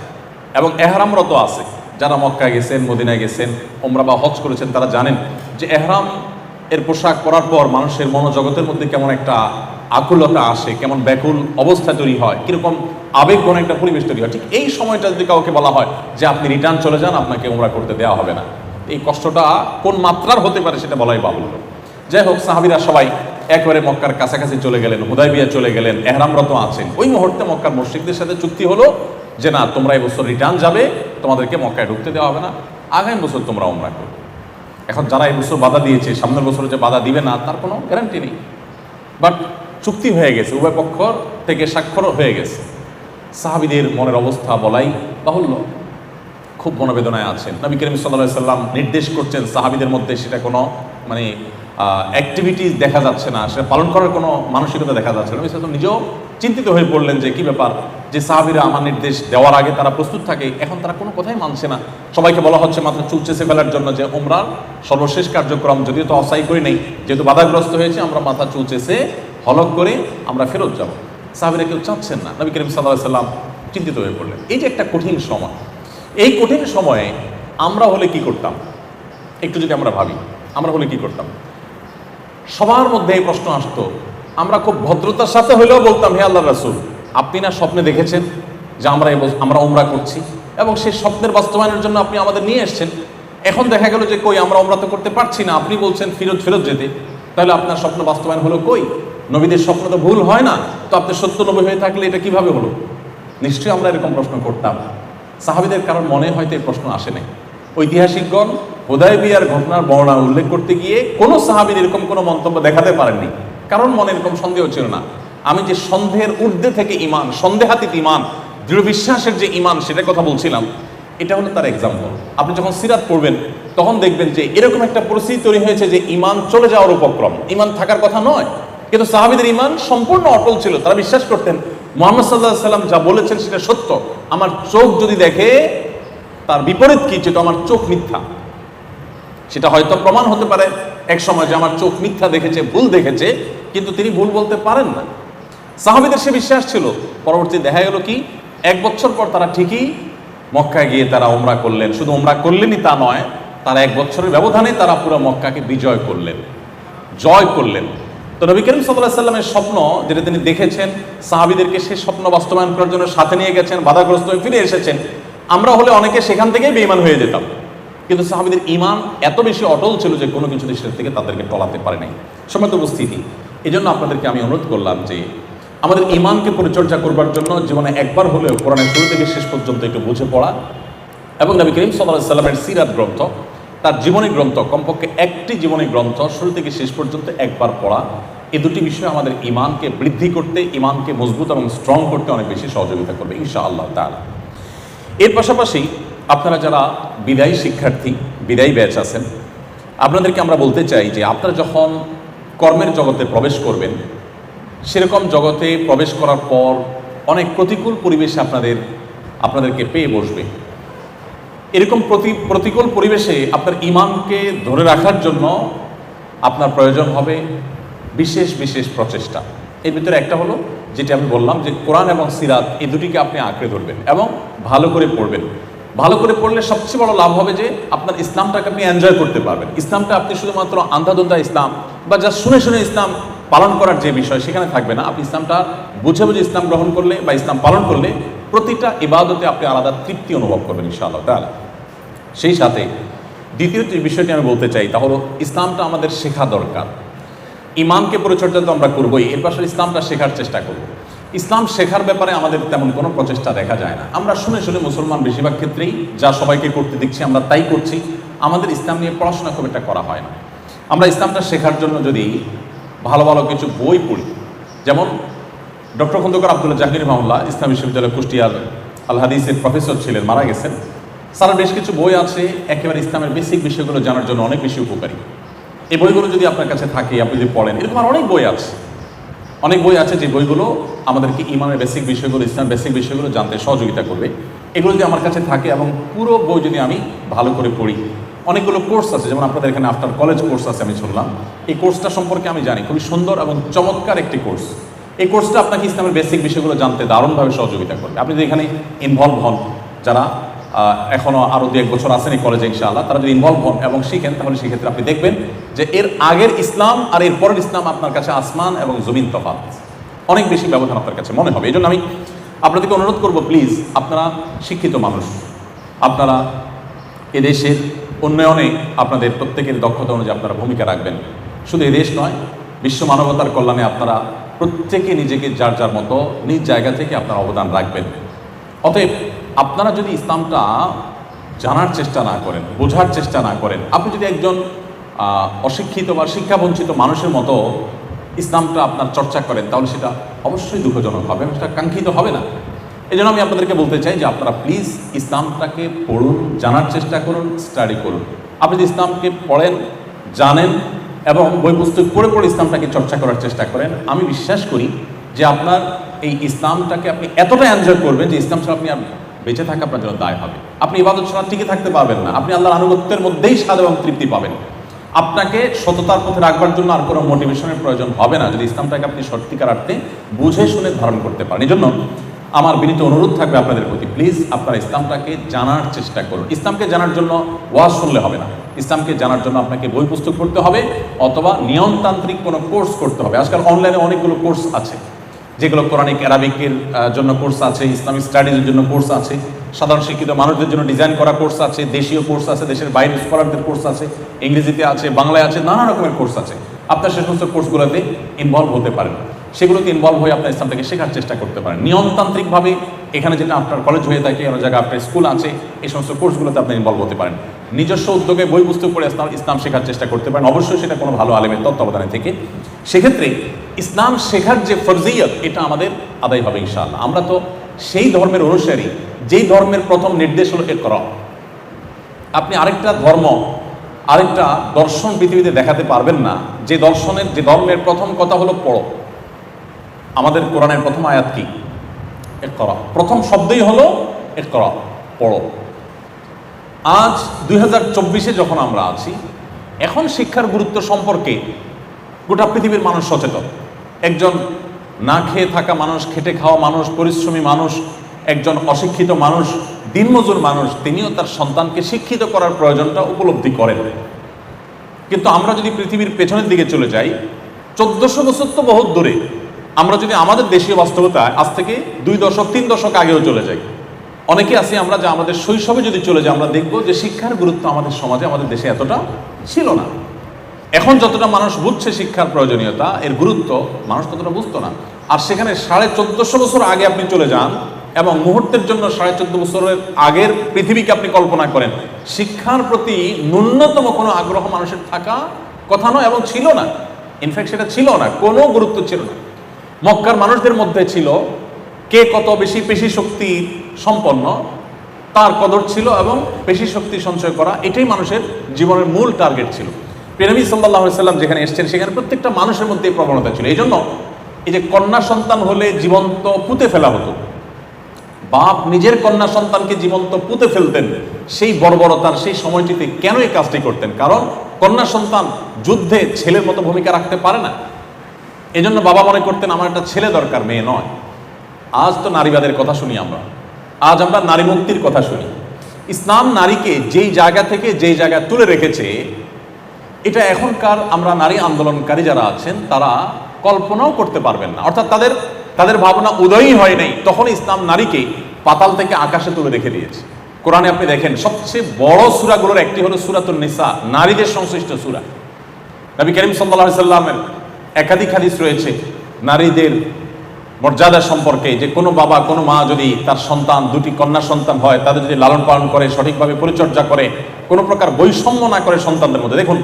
এবং এহরামরত আছে। যারা মক্কায় গেছেন, মদিনায় গেছেন, ওমরা বা হজ করেছেন, তারা জানেন যে এহরাম এর পোশাক পরার পর মানুষের মনোজগতের মধ্যে কেমন একটা আকুলতা আসে, কেমন ব্যাকুল অবস্থা তৈরি হয়, কিরকম আবেগঘন একটা পরিবেশ তৈরি হয়। ঠিক এই সময়টা যদি কাউকে বলা হয় যে আপনি রিটার্ন চলে যান, আপনাকে ওমরা করতে দেওয়া হবে না, এই কষ্টটা কোন মাত্রার হতে পারে সেটা বলাই বাহুল্য। যাই হোক, সাহাবীরা সবাই একবারে মক্কার কাছাকাছি চলে গেলেন, হুদায়বিয়া চলে গেলেন, এহরামরত আছেন। ওই মুহূর্তে মক্কার মুশরিকদের সাথে চুক্তি হলো যে না, তোমরা এই বছর রিটার্ন যাবে, তোমাদেরকে মক্কায় ঢুকতে দেওয়া হবে না, আগামী বছর তোমরা ওমরা করবে। এখন যারা এই বছর বাধা দিয়েছে, সামনের বছর যে বাধা দিবে না তার কোনো গ্যারান্টি নেই, বাট চুক্তি হয়ে গেছে, উভয় পক্ষ থেকে স্বাক্ষর হয়ে গেছে। সাহাবীদের মনের অবস্থা বলাই বাহুল্য, খুব মনোবেদনায় আছেন। নবী করিম সাল্লাল্লাহু আলাইহি ওয়াসাল্লাম নির্দেশ করছেন, সাহাবীদের মধ্যে সেটা কোনো মানে অ্যাক্টিভিটিস দেখা যাচ্ছে না, সেটা পালন করার কোনো মানসিকতা দেখা যাচ্ছে না। নবী সাল্লাল্লাহু আলাইহি ওয়াসাল্লাম নিজেও চিন্তিত হয়ে পড়লেন যে কি ব্যাপার, যে সাহাবীরা আমার নির্দেশ দেওয়ার আগে তারা প্রস্তুত থাকে, এখন তারা কোনো কথাই মানছে না। সবাইকে বলা হচ্ছে মাত্র চুল চেঁচে ফেলার জন্য যে ওমরার সর্বশেষ কার্যক্রম, যদিও তো অসাই করি নেই, যেহেতু বাধাগ্রস্ত হয়েছে, আমরা মাথা চুল চেঁচে হলক করে আমরা ফেরত যাব। সাহাবীরা কেউ চাচ্ছেন না। নবী করিম সাল্লাল্লাহু আলাইহি ওয়াসাল্লাম চিন্তিত হয়ে পড়লেন। এই যে একটা কঠিন সময়, এই কঠিন সময়ে আমরা হলে কি করতাম, একটু যদি আমরা ভাবি, আমরা হলে কি করতাম? সবার মধ্যে এই প্রশ্ন আসতো। আমরা খুব ভদ্রতার সাথে হলেও বলতাম, হে আল্লাহর রাসূল, আপনি না স্বপ্নে দেখেছেন যে আমরা ওমরা করছি, এবং সেই স্বপ্নের বাস্তবায়নের জন্য আপনি আমাদের নিয়ে এসেছেন। এখন দেখা গেল যে কই, আমরা ওমরা তো করতে পারছি না, আপনি বলছেন ফেরত যেতে, তাহলে আপনার স্বপ্ন বাস্তবায়ন হলো কই? নবীদের স্বপ্ন তো ভুল হয় না, তো আপনি সত্য নবী হয়ে থাকলে এটা কিভাবে হলো? নিশ্চয়ই আমরা এরকম প্রশ্ন করতাম। সাহাবীদের কারণ মনে হয়তো এই প্রশ্ন আসে নাই। ঐতিহাসিকগণ হুদায়বিয়ার ঘটনার বর্ণনা উল্লেখ করতে গিয়ে কোনো সাহাবীর এরকম কোনো মন্তব্য দেখাতে পারেননি, কারণ মনে এরকম সন্দেহ ছিল না। আমি যে সন্দেহের ঊর্ধ্বে থেকে ঈমান, সন্দেহাতীত ঈমান, দৃঢ় বিশ্বাসের যে ঈমান, সেটার কথা বলছিলাম, এটা হলো তার এক্সাম্পল। আপনি যখন সিরাত পড়বেন তখন দেখবেন যে এরকম একটা পরিস্থিতি তৈরি হয়েছে যে ঈমান চলে যাওয়ার উপক্রম, ঈমান থাকার কথা নয়, কিন্তু সাহাবীদের ঈমান সম্পূর্ণ অটল ছিল। তারা বিশ্বাস করতেন মুহাম্মদ সাল্লাল্লাহু আলাইহি ওয়াসাল্লাম যা বলেছেন সেটা সত্য। আমার চোখ যদি দেখে তার বিপরীত কি, যেটা আমার চোখ মিথ্যা, সেটা হয়তো প্রমাণ হতে পারে এক সময় যে আমার চোখ মিথ্যা দেখেছে, ভুল দেখেছে, কিন্তু তিনি ভুল বলতে পারেন না। সাহাবীদের সে বিশ্বাস ছিল। পরবর্তী দেখা গেল কি, 1 বছর পর তারা ঠিকই মক্কায় গিয়ে তারা ওমরা করলেন। শুধু ওমরা করলেনই তা নয়, তারা 1 বছরের ব্যবধানে তারা পুরো মক্কাকে বিজয় করলেন, জয় করলেন। তো নবী করিম সাল্লাল্লাহু আলাইহি সাল্লামের স্বপ্ন যেটা তিনি দেখেছেন, সাহাবীদেরকে সেই স্বপ্ন বাস্তবায়ন করার জন্য সাথে নিয়ে গেছেন, বাধাগ্রস্ত হয়ে ফিরে এসেছেন। আমরা হলে অনেকে সেখান থেকেই বেঈমান হয়ে যেতাম, কিন্তু সাহাবীদের ঈমান এত বেশি অটল ছিল যে কোনো কিছু সেটা থেকে তাদেরকে টলাতে পারে নাই। সম্মানিত উপস্থিতি, এই জন্য আপনাদেরকে আমি অনুরোধ করলাম যে আমাদের ঈমানকে পরিচর্যা করবার জন্য জীবনে একবার হলেও কোরআনের শুরু থেকে শেষ পর্যন্ত একটু বুঝে পড়া এবং নবী করিম সাল্লাল্লাহু আলাইহি সাল্লামের সিরাত গ্রন্থ, তার জীবনী গ্রন্থ, কমপক্ষে একটি জীবনী গ্রন্থ শুরু থেকে শেষ পর্যন্ত একবার পড়া, এই দুটি বিষয় আমাদের ঈমানকে বৃদ্ধি করতে, ঈমানকে মজবুত এবং স্ট্রং করতে অনেক বেশি সহযোগিতা করবে ইনশাআল্লাহ তাআলা। এর পাশাপাশি আপনারা যারা বিদায়ী শিক্ষার্থী, বিদায়ী ব্যাচ আছেন, আপনাদেরকে আমরা বলতে চাই যে আপনারা যখন কর্মের জগতে প্রবেশ করবেন, সেরকম জগতে প্রবেশ করার পর অনেক প্রতিকূল পরিবেশে আপনাদেরকে পেয়ে বসবে। এরকম প্রতিকূল পরিবেশে আপনার ঈমানকে ধরে রাখার জন্য আপনার প্রয়োজন হবে বিশেষ বিশেষ প্রচেষ্টা। এর ভিতরে একটা হলো যেটা আমি বললাম যে কোরআন এবং সিরাত, এই দুটিকে আপনি আঁকড়ে ধরবেন এবং ভালো করে পড়বেন। ভালো করে পড়লে সবচেয়ে বড় লাভ হবে যে আপনার ইসলামটাকে আপনি এনজয় করতে পারবেন। ইসলামটা আপনি শুধুমাত্র আন্ধাধুন্ধা ইসলাম বা যা শুনে শুনে ইসলাম পালন করার যে বিষয় সেখানে থাকবে না। আপনি ইসলামটা বুঝে বুঝে ইসলাম গ্রহণ করলে বা ইসলাম পালন করলে প্রতিটা ইবাদতে আপনি আলাদা তৃপ্তি অনুভব করবেন ইনশাআল্লাহ তাআলা। সেই সাথে দ্বিতীয় যে বিষয়টি আমি বলতে চাই তা হলো ইসলামটা আমাদের শেখা দরকার। ঈমানকে পরিচর্যা তো আমরা করবোই, এর পাশে ইসলামটা শেখার চেষ্টা করব। ইসলাম শেখার ব্যাপারে আমাদের তেমন কোনো প্রচেষ্টা দেখা যায় না। আমরা শুনে শুনে মুসলমান বেশিরভাগ ক্ষেত্রেই যা সবাইকে করতে দেখছি আমরা তাই করছি। আমাদের ইসলাম নিয়ে পড়াশোনা খুব একটা করা হয় না। আমরা ইসলামটা শেখার জন্য যদি ভালো ভালো কিছু বই পড়ি, যেমন ডক্টর খন্দকার আব্দুল্লাহ জাহাঙ্গীর রাহিমাহুল্লাহ ইসলাম বিশ্ববিদ্যালয় কুষ্টিয়ার আল হাদিসের প্রফেসর ছিলেন, মারা গেছেন। স্যার বেশ কিছু বই আছে একেবারে ইসলামের বেসিক বিষয়গুলো জানার জন্য অনেক বেশি উপকারী। এই বইগুলো যদি আপনার কাছে থাকে, আপনি যদি পড়েন, এরকম আর অনেক বই আছে যে বইগুলো আমাদেরকে ঈমানের বেসিক বিষয়গুলো, ইসলাম বেসিক বিষয়গুলো জানতে সহযোগিতা করবে। এগুলো যদি আমার কাছে থাকে এবং পুরো বই যদি আমি ভালো করে পড়ি, অনেকগুলো কোর্স আছে, যেমন আপনাদের এখানে আফটার কলেজ কোর্স আছে, আমি শুনলাম এই কোর্সটা সম্পর্কে আমি জানি, খুবই সুন্দর এবং চমৎকার একটি কোর্স। এই কোর্সটা আপনাকে ইসলামের বেসিক বিষয়গুলো জানতে দারুণভাবে সহযোগিতা করবে। আপনি যদি এখানে ইনভলভ হন, যারা এখনও আরও 2-1 বছর আছেন এই কলেজে ইনশাআল্লাহ, তারা যদি ইনভলভ হন এবং শিখেন, তাহলে সেক্ষেত্রে আপনি দেখবেন যে এর আগের ইসলাম আর এর পরের ইসলাম আপনার কাছে আসমান এবং জমিন তফাৎ, অনেক বেশি ব্যবধান আপনার কাছে মনে হবে। এই জন্য আমি আপনাদেরকে অনুরোধ করব, প্লিজ, আপনারা শিক্ষিত মানুষ, আপনারা এদেশের উন্নয়নে আপনাদের প্রত্যেকের দক্ষতা অনুযায়ী আপনারা ভূমিকা রাখবেন। শুধু এদেশ নয়, বিশ্ব মানবতার কল্যাণে আপনারা প্রত্যেকে নিজেকে যার যার মতো নিজ জায়গা থেকে আপনারা অবদান রাখবেন। অতএব আপনারা যদি ইসলামটা জানার চেষ্টা না করেন, বোঝার চেষ্টা না করেন, আপনি যদি একজন অশিক্ষিত বা শিক্ষাবঞ্চিত মানুষের মতো ইসলামটা আপনার চর্চা করেন, তাহলে সেটা অবশ্যই দুঃখজনক হবে এবং সেটা কাঙ্ক্ষিত হবে না। এই জন্য আমি আপনাদেরকে বলতে চাই যে আপনারা প্লিজ ইসলামটাকে পড়ুন, জানার চেষ্টা করুন, স্টাডি করুন। আপনি যদি ইসলামকে পড়েন, জানেন এবং বই পুস্তক পড়ে পড়ে ইসলামটাকে চর্চা করার চেষ্টা করেন, আমি বিশ্বাস করি যে আপনার এই ইসলামটাকে আপনি এতটা এনজয় করবেন যে ইসলাম ছাড়া আপনি আর বেঁচে থাকা আপনার জন্য দায় হবে। আপনি ইবাদত ছাড়া টিকে থাকতে পারবেন না। আপনি আল্লাহর আনুগত্যের মধ্যেই স্বাদ এবং তৃপ্তি পাবেন। আপনাকে সততার পথে রাখবার জন্য আর কোনো মোটিভেশনের প্রয়োজন হবে না, যদি ইসলামটাকে আপনি সত্যিকার অর্থে বুঝে শুনে ধারণ করতে পারেন। এই জন্য আমার বিনীত অনুরোধ থাকবে আপনাদের প্রতি, প্লিজ আপনারা ইসলামটাকে জানার চেষ্টা করুন। ইসলামকে জানার জন্য ওয়াজ শুনলে হবে না, ইসলামকে জানার জন্য আপনাকে বই পুস্তক পড়তে হবে অথবা নিয়মতান্ত্রিক কোনো কোর্স করতে হবে। আজকাল অনলাইনে অনেকগুলো কোর্স আছে, যেগুলো কোরআনিক অ্যারাবিকের জন্য কোর্স আছে, ইসলামিক স্টাডিজের জন্য কোর্স আছে, সাধারণ শিক্ষিত মানুষদের জন্য ডিজাইন করা কোর্স আছে, দেশীয় কোর্স আছে, দেশের বাইরের স্কলারদের কোর্স আছে, ইংরেজিতে আছে, বাংলায় আছে, নানা রকমের কোর্স আছে। আপনার সে সমস্ত কোর্সগুলোতে ইনভলভ হতে পারেন, সেগুলোতে ইনভলভ হয়ে আপনার ইসলামটাকে শেখার চেষ্টা করতে পারেন নিয়মতান্ত্রিকভাবে। এখানে যেটা আপনার কলেজ হয়ে থাকে, অন্য জায়গায় আপনার স্কুল আছে, এই সমস্ত কোর্সগুলোতে আপনি ইনভলভ হতে পারেন। নিজস্ব উদ্যোগে বই পুস্তক পড়ে ইসলাম শেখার চেষ্টা করতে পারেন, অবশ্যই সেটা কোনো ভালো আলেমের তত্ত্বাবধানে থেকে। সেক্ষেত্রে ইসলাম শেখার যে ফরজিয়ত, এটা আমাদের আদায় হবে ইনশাআল্লাহ। আমরা তো সেই ধর্মের অনুসারী যেই ধর্মের প্রথম নির্দেশ হলো ইকরা। আপনি আরেকটা ধর্ম, আরেকটা দর্শন পৃথিবীতে দেখাতে পারবেন না যে ধর্মের প্রথম কথা হলো পড়ো। আমাদের কোরআনের প্রথম আয়াত কি? ইকরা। প্রথম শব্দই হলো ইকরা, পড়ো। আজ 2024-এ যখন আমরা আছি, এখন শিক্ষার গুরুত্ব সম্পর্কে গোটা পৃথিবীর মানুষ সচেতন। একজন না খেয়ে থাকা মানুষ, খেটে খাওয়া মানুষ, পরিশ্রমী মানুষ, একজন অশিক্ষিত মানুষ, দিনমজুর মানুষ, তিনিও তার সন্তানকে শিক্ষিত করার প্রয়োজনটা উপলব্ধি করেন। কিন্তু আমরা যদি পৃথিবীর পেছনের দিকে চলে যাই, 1400 বছর তো বহুত দূরে। আমরা যদি আমাদের দেশীয় বাস্তবতায় আজ থেকে 2 দশক 3 দশক আগেও চলে যাই, অনেকে আছি আমরা যে আমাদের শৈশবে যদি চলে যাই, আমরা দেখব যে শিক্ষার গুরুত্ব আমাদের সমাজে, আমাদের দেশে এতটা ছিল না। এখন যতটা মানুষ বুঝছে শিক্ষার প্রয়োজনীয়তা, এর গুরুত্ব, মানুষ ততটা বুঝতো না। আর সেখানে 1450 বছর আগে আপনি চলে যান এবং মুহূর্তের জন্য 1450 বছরের আগের পৃথিবীকে আপনি কল্পনা করেন, শিক্ষার প্রতি ন্যূনতম কোনো আগ্রহ মানুষের থাকা কথা নয় এবং ছিল না। ইনফ্যাক্ট সেটা ছিল না, কোনো গুরুত্ব ছিল না। মক্কার মানুষদের মধ্যে ছিল কে কত বেশি পেশি শক্তি সম্পন্ন, তার কদর ছিল এবং পেশি শক্তি সঞ্চয় করা, এটাই মানুষের জীবনের মূল টার্গেট ছিল। নবী সাল্লাল্লাহু আলাইহি সাল্লাম যেখানে এসেছেন সেখানে প্রত্যেকটা মানুষের মধ্যে এই প্রবণতা ছিল। এই জন্য এই যে কন্যা সন্তান হলে জীবন্ত পুঁতে ফেলা হতো, বাপ নিজের কন্যা সন্তানকে জীবন্ত পুঁতে ফেলতেন, সেই বর্বরতার সেই সময়টিতে কেন এই কাজটি করতেন? কারণ কন্যা সন্তান যুদ্ধে ছেলের মতো ভূমিকা রাখতে পারে না। এজন্য বাবা মনে করতেন আমার একটা ছেলে দরকার, মেয়ে নয়। আজ তো নারীবাদের কথা শুনি আমরা, আজ আমরা নারী মুক্তির কথা শুনি। ইসলাম নারীকে যেই জায়গা থেকে যেই জায়গায় তুলে রেখেছে, এটা এখনকার আমরা নারী আন্দোলনকারী যারা আছেন তারা কল্পনাও করতে পারবেন না। অর্থাৎ তাদের ভাবনা উদয়ই হয় নাই, তখন ইসলাম নারীকে পাতাল থেকে আকাশে তুলে রেখে দিয়েছে। কোরআনে আপনি দেখেন সবচেয়ে বড় সূরাগুলোর একটি হলো সূরাতুন নিসা, নারীদের সংশ্লিষ্ট সূরা। নবী করিম সাল্লাল্লাহু আলাইহি সাল্লামের একাধিক হাদিস রয়েছে নারীদের মর্যাদা সম্পর্কে, যে কোনো বাবা কোনো মা যদি তার সন্তান, 2টি কন্যা সন্তান হয়, তাদের যদি লালন পালন করে, সঠিকভাবে পরিচর্যা করে, কোনো প্রকার বৈষম্য না করে সন্তানদের মধ্যে। দেখুন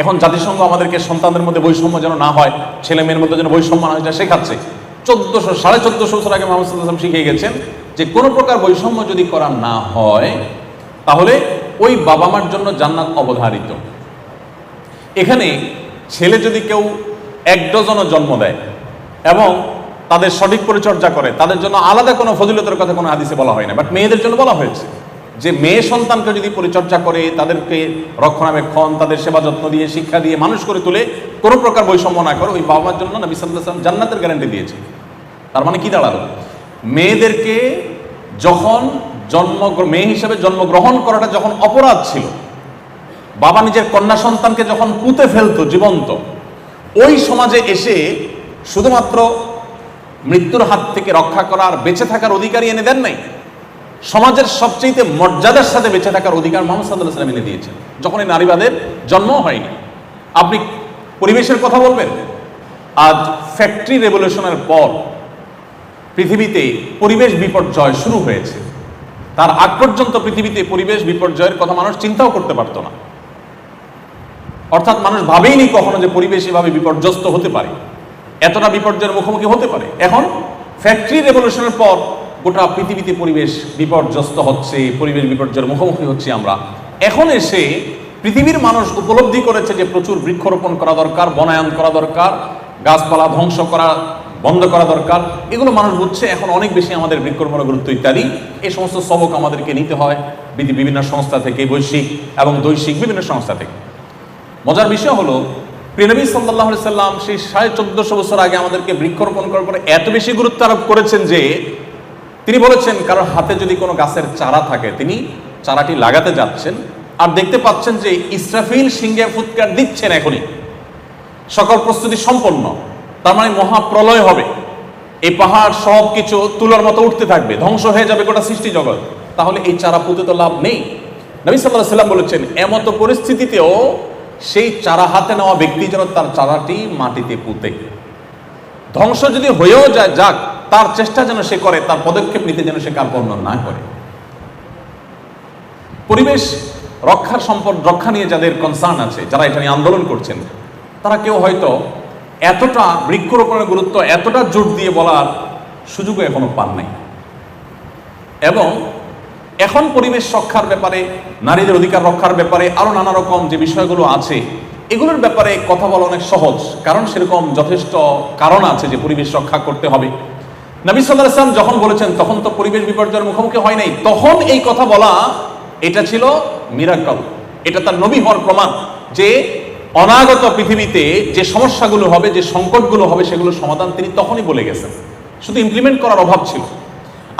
এখন জাতিসংঘ আমাদেরকে সন্তানদের মধ্যে বৈষম্য যেন না হয়, ছেলে মেয়ের মধ্যে যেন বৈষম্য না হয়, এটা শেখাচ্ছে। 1450 বছর আগে মুহাম্মদ সাল্লাল্লাহু আলাইহি ওয়াসাল্লাম শিখিয়ে গেছেন যে কোনো প্রকার বৈষম্য যদি করা না হয় তাহলে ওই বাবা মার জন্য জান্নাত অবধারিত। এখানে ছেলে যদি কেউ 1 ডজনও জন্ম দেয় এবং তাদের সঠিক পরিচর্যা করে, তাদের জন্য আলাদা কোনো ফজিলতের কথা কোনো হাদিসে বলা হয় না, বাট মেয়েদের জন্য বলা হয়েছে যে মেয়ে সন্তানকে যদি পরিচর্যা করে, তাদেরকে রক্ষণাবেক্ষণ, তাদের সেবা যত্ন দিয়ে, শিক্ষা দিয়ে মানুষ করে তুলে, কোনো প্রকার বৈষম্য না করে, ওই বাবা মার জন্য নবী সাল্লাল্লাহু আলাইহি ওয়াসাল্লাম জান্নাতের গ্যারান্টি দিয়েছে। তার মানে কি দাঁড়ালো? মেয়েদেরকে যখন মেয়ে হিসেবে জন্মগ্রহণ করাটা যখন অপরাধ ছিল, বাবা নিজের কন্যা সন্তানকে যখন পুঁতে ফেলতো জীবন্ত, ওই সমাজে এসে শুধুমাত্র মৃত্যুর হাত থেকে রক্ষা করার, বেঁচে থাকার অধিকারই এনে দেন নাই, সমাজের সবচেয়ে মর্যাদার সাথে বেঁচে থাকার অধিকার মুহাম্মদ সাল্লাল্লাহু আলাইহি ওয়াসাল্লাম এনে দিয়েছেন, যখন এই নারীবাদের জন্ম হয়নি। আপনি পরিবেশের কথা বলবেন, আজ ফ্যাক্টরি রেভলিউশনের পর পৃথিবীতে পরিবেশ বিপর্যয় শুরু হয়েছে। তার আগ পর্যন্ত পৃথিবীতে পরিবেশ বিপর্যয়ের কথা মানুষ চিন্তাও করতে পারতো না। অর্থাৎ মানুষ ভাবেইনি কখনো যে পরিবেশ এভাবে বিপর্যস্ত হতে পারে, এতটা বিপর্যয়ের মুখোমুখি হতে পারে। এখন ফ্যাক্টরি রেভলিউশনের পর গোটা পৃথিবীতে পরিবেশ বিপর্যস্ত হচ্ছে, পরিবেশ বিপর্যয়ের মুখোমুখি হচ্ছে আমরা। এখন এসে পৃথিবীর মানুষ উপলব্ধি করেছে যে প্রচুর বৃক্ষরোপণ করা দরকার, বনায়ন করা দরকার, গাছপালা ধ্বংস করা বন্ধ করা দরকার, এগুলো মানুষ বুঝছে। এখন অনেক বেশি আমাদের বৃক্ষরোপণের গুরুত্ব ইত্যাদি এই সমস্ত সবক আমাদেরকে নিতে হয় বিভিন্ন সংস্থা থেকে, বৈশ্বিক এবং দৈশিক বিভিন্ন সংস্থা থেকে। মজার বিষয় হলো প্রিয় নবী সাল্লাল্লাহু আলাইহি সাল্লাম সেই 1450 বছর আগে আমাদেরকে বৃক্ষরোপণ করার পরে এত বেশি গুরুত্ব আরোপ করেছেন যে তিনি বলেছেন কারোর হাতে যদি কোনো গাছের চারা থাকে, তিনি চারাটি লাগাতে যাচ্ছেন আর দেখতে পাচ্ছেন যে ইসরাফিল সিংহে ফুৎকার দিচ্ছেন, এখনই সকল প্রস্তুতি সম্পন্ন, তার মানে মহাপ্রলয় হবে, এই পাহাড় সব কিছু তুলার মতো উঠতে থাকবে, ধ্বংস হয়ে যাবে গোটা সৃষ্টি জগৎ, তাহলে এই চারা পুঁতে তো লাভ নেই। নবী সাল্লাল্লাহু আলাইহি সাল্লাম বলেছেন এমতো পরিস্থিতিতেও সেই চারা হাতে নেওয়া ব্যক্তি যেন তার চারাটি মাটিতে পুঁতে, ধ্বংস যদি হয়েও যায় যাক, তার চেষ্টা যেন সে করে, তার পদক্ষেপ নিতে যেন সে কার্পণ্য না করে। পরিবেশ রক্ষার রক্ষা নিয়ে যাদের কনসার্ন আছে, যারা এটা নিয়ে আন্দোলন করছেন, তারা কেউ হয়তো এতটা বৃক্ষরোপণের গুরুত্ব এতটা জোর দিয়ে বলার সুযোগও এখনো পান নাই। এবং এখন পরিবেশ রক্ষার ব্যাপারে, নারীদের অধিকার রক্ষার ব্যাপারে আরো নানা রকম যে বিষয়গুলো আছে, এগুলোর ব্যাপারে কথা বলা অনেক সহজ, কারণ সেরকম যথেষ্ট কারণ আছে যে পরিবেশ রক্ষা করতে হবে। নবী সাল্লাল্লাহু আলাইহি ওয়াসাল্লাম যখন বলেছেন তখন তো পরিবেশ বিপর্যয়ের মুখোমুখি হয় নাই, তখন এই কথা বলা এটা ছিল মিরাকল, এটা তার নবী হওয়ার প্রমাণ যে অনাগত পৃথিবীতে যে সমস্যাগুলো হবে, যে সংকটগুলো হবে, সেগুলোর সমাধান তিনি তখনই বলে গেছেন, শুধু ইমপ্লিমেন্ট করার অভাব ছিল।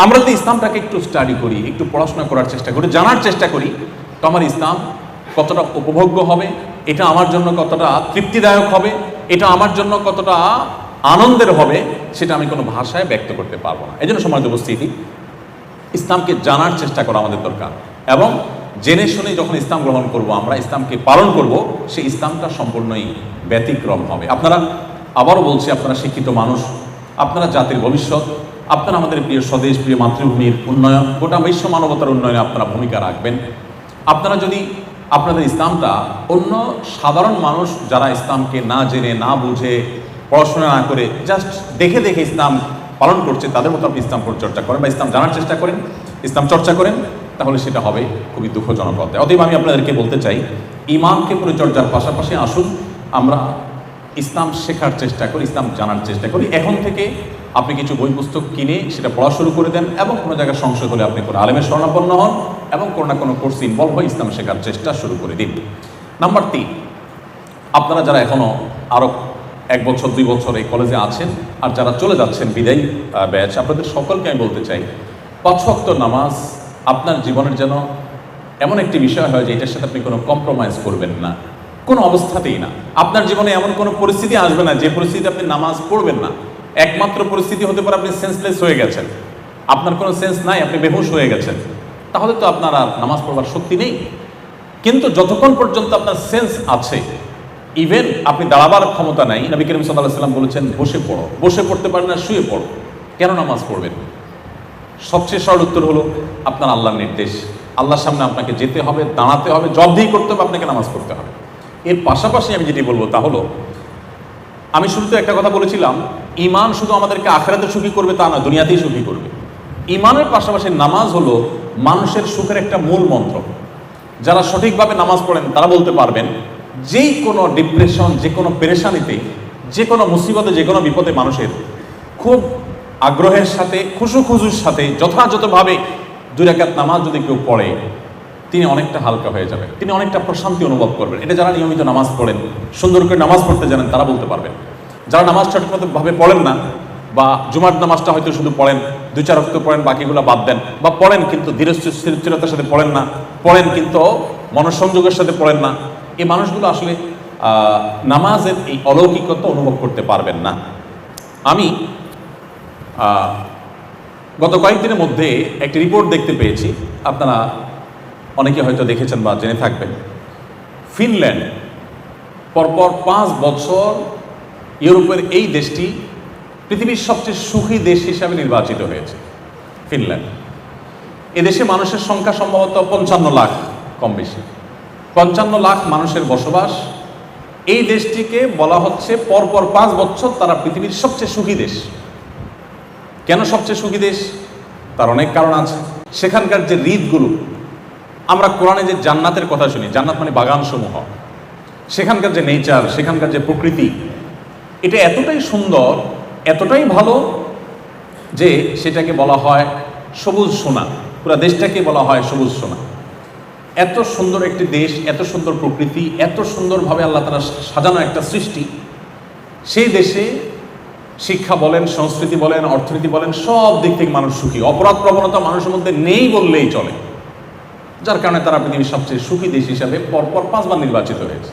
আমরা যদি ইসলামটাকে একটু স্টাডি করি, একটু পড়াশোনা করার চেষ্টা করি, জানার চেষ্টা করি, তো আমার ইসলাম কতটা উপভোগ্য হবে, এটা আমার জন্য কতটা তৃপ্তিদায়ক হবে, এটা আমার জন্য কতটা আনন্দের হবে সেটা আমি কোনো ভাষায় ব্যক্ত করতে পারবো না। এই জন্য সম্মানিত উপস্থিতি, ইসলামকে জানার চেষ্টা করা আমাদের দরকার, এবং জেনে শুনে যখন ইসলাম গ্রহণ করব, আমরা ইসলামকে পালন করব, সেই ইসলামটা সম্পূর্ণই ব্যতিক্রম হবে। আপনারা, আবারও বলছি, আপনারা শিক্ষিত মানুষ, আপনারা জাতির ভবিষ্যৎ, আপনারা আমাদের প্রিয় স্বদেশ, প্রিয় মাতৃভূমির উন্নয়ন, গোটা বিশ্ব মানবতার উন্নয়নে আপনারা ভূমিকা রাখবেন। আপনারা যদি আপনাদের ইসলামটা অন্য সাধারণ মানুষ যারা ইসলামকে না জেনে, না বুঝে, পড়াশোনা না করে জাস্ট দেখে দেখে ইসলাম পালন করছে, তাদের মতো আপনি ইসলাম পরিচর্যা করেন বা ইসলাম জানার চেষ্টা করেন, ইসলাম চর্চা করেন, তাহলে সেটা হবে খুবই দুঃখজনক অধ্যায়। অতএব আমি আপনাদেরকে বলতে চাই, ইমানকে পরিচর্যার পাশাপাশি আসুন আমরা ইসলাম শেখার চেষ্টা করি, ইসলাম জানার চেষ্টা করি। এখন থেকে আপনি কিছু বই পুস্তক কিনে সেটা পড়া শুরু করে দেন, এবং কোনো জায়গায় সংশয় হলে আপনি কোনো আলেমের শরণাপন্ন হন, এবং কোনো না কোনো কোর্সে ইনভলভ হয়ে ইসলাম শেখার চেষ্টা শুরু করে দিন। নাম্বার 3, আপনারা যারা এখনও আরও 1 বছর 2 বছর এই কলেজে আছেন, আর যারা চলে যাচ্ছেন বিদায়ী ব্যাচ, আপনাদের সকলকে আমি বলতে চাই, 5 ওয়াক্ত নামাজ আপনার জীবনের যেন এমন একটি বিষয় হয় যে এটার সাথে আপনি কোনো কম্প্রোমাইজ করবেন না, কোনো অবস্থাতেই না। আপনার জীবনে এমন কোনো পরিস্থিতি আসবে না যে পরিস্থিতিতে আপনি নামাজ পড়বেন না। একমাত্র পরিস্থিতি হতে পারে আপনি সেন্সলেস হয়ে গেছেন, আপনার কোনো সেন্স নাই, আপনি বেহুশ হয়ে গেছেন, তাহলে তো আপনার আর নামাজ পড়বার শক্তি নেই। কিন্তু যতক্ষণ পর্যন্ত আপনার সেন্স আছে, ইভেন আপনি দাঁড়াবার ক্ষমতা নাই, নবী করিম সাল্লাল্লাহু আলাইহি ওয়াসাল্লাম বলেছেন বসে পড়ো, বসে পড়তে পারেন না শুয়ে পড়ো, কেন নামাজ পড়বেন? সবচেয়ে সরল উত্তর হলো আপনার আল্লাহর নির্দেশ, আল্লাহর সামনে আপনাকে যেতে হবে, দাঁড়াতে হবে, জবাবদিহি করতে হবে, আপনাকে নামাজ পড়তে হবে। এর পাশাপাশি আমি যেটি বলবো তা হলো, আমি শুরুতে একটা কথা বলেছিলাম, ঈমান শুধু আমাদেরকে আখিরাতে সুখী করবে তা না, দুনিয়াতেই সুখী করবে। ঈমানের পাশাপাশি নামাজ হলো মানুষের সুখের একটা মূল মন্ত্র। যারা সঠিকভাবে নামাজ পড়েন তারা বলতে পারবেন, যেই কোনো ডিপ্রেশন, যে কোনো পেরেশানিতে, যে কোনো মুসিবতে, যে কোনো বিপদে মানুষের খুব আগ্রহের সাথে, খুশুর সাথে যথাযথভাবে 2 রাকাত নামাজ যদি কেউ পড়ে, তিনি অনেকটা হালকা হয়ে যাবেন, তিনি অনেকটা প্রশান্তি অনুভব করবেন। এটা যারা নিয়মিত নামাজ পড়েন, সুন্দর করে নামাজ পড়তে জানেন, তারা বলতে পারবেন। যারা নামাজ সঠিকভাবে পড়েন না, বা জুমার নামাজটা হয়তো শুধু পড়েন, 2-4 ওয়াক্ত পড়েন, বাকিগুলো বাদ দেন, বা পড়েন কিন্তু ধীরস্থিরতার সাথে পড়েন না, পড়েন কিন্তু মনঃসংযোগের সাথে পড়েন না, এই মানুষগুলো আসলে নামাজের এই অলৌকিকতা অনুভব করতে পারবেন না। আমি গত কয়েকদিনের মধ্যে একটি রিপোর্ট দেখতে পেয়েছি, আপনারা অনেকে হয়তো দেখেছেন বা জেনে থাকবেন। ফিনল্যান্ড পরপর 5 বছর ইউরোপের এই দেশটি পৃথিবীর সবচেয়ে সুখী দেশ হিসাবে নির্বাচিত হয়েছে। ফিনল্যান্ড, এদেশে মানুষের সংখ্যা সম্ভবত 55 লাখ, কম বেশি 55 লাখ মানুষের বসবাস। এই দেশটিকে বলা হচ্ছে পরপর 5 বছর তারা পৃথিবীর সবচেয়ে সুখী দেশ। কেন সবচেয়ে সুখী দেশ? তার অনেক কারণ আছে। সেখানকার যে রীতগুলো, আমরা কোরআনে যে জান্নাতের কথা শুনি, জান্নাত মানে বাগান সমূহ, সেখানকার যে নেচার, সেখানকার যে প্রকৃতি, এটা এতটাই সুন্দর, এতটাই ভালো যে সেটাকে বলা হয় সবুজ সোনা। পুরো দেশটাকে বলা হয় সবুজ সোনা। এত সুন্দর একটি দেশ, এত সুন্দর প্রকৃতি, এত সুন্দরভাবে আল্লাহ তাআলা সাজানো একটা সৃষ্টি। সেই দেশে শিক্ষা বলেন, সংস্কৃতি বলেন, অর্থনীতি বলেন, সব দিক থেকে মানুষ সুখী। অপরাধ প্রবণতা মানুষের মধ্যে নেই বললেই চলে, যার কারণে তারা পৃথিবীর সবচেয়ে সুখী দেশ হিসাবে পরপর 5 বার নির্বাচিত হয়েছে।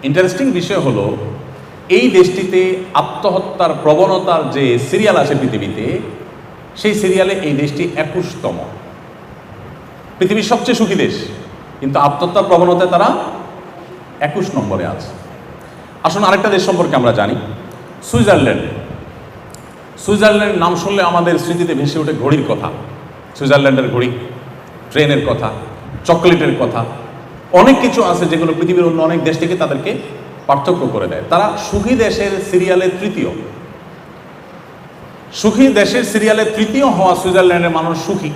ইন্টারেস্টিং বিষয় হলো, এই দেশটিতে আত্মহত্যার প্রবণতার যে সিরিয়াল আছে পৃথিবীতে, সেই সিরিয়ালে এই দেশটি 21তম। পৃথিবীর সবচেয়ে সুখী দেশ, কিন্তু আত্মহত্যার প্রবণতায় তারা 21 নম্বরে আছে। আসুন আরেকটা দেশ সম্পর্কে আমরা জানি, সুইজারল্যান্ড। সুইজারল্যান্ডের নাম শুনলে আমাদের স্মৃতিতে ভেসে ওঠে ঘড়ির কথা, সুইজারল্যান্ডের ঘড়ি, ট্রেনের কথা, চকলেটের কথা, অনেক কিছু আছে যেগুলো পৃথিবীর অন্য অনেক দেশ থেকে তাদেরকে পার্থক্য করে দেয়। তারা সুখী দেশের সিরিয়ালে তৃতীয়। সুখী দেশের সিরিয়ালে তৃতীয় হওয়া সুইজারল্যান্ডের মানুষ সুখী,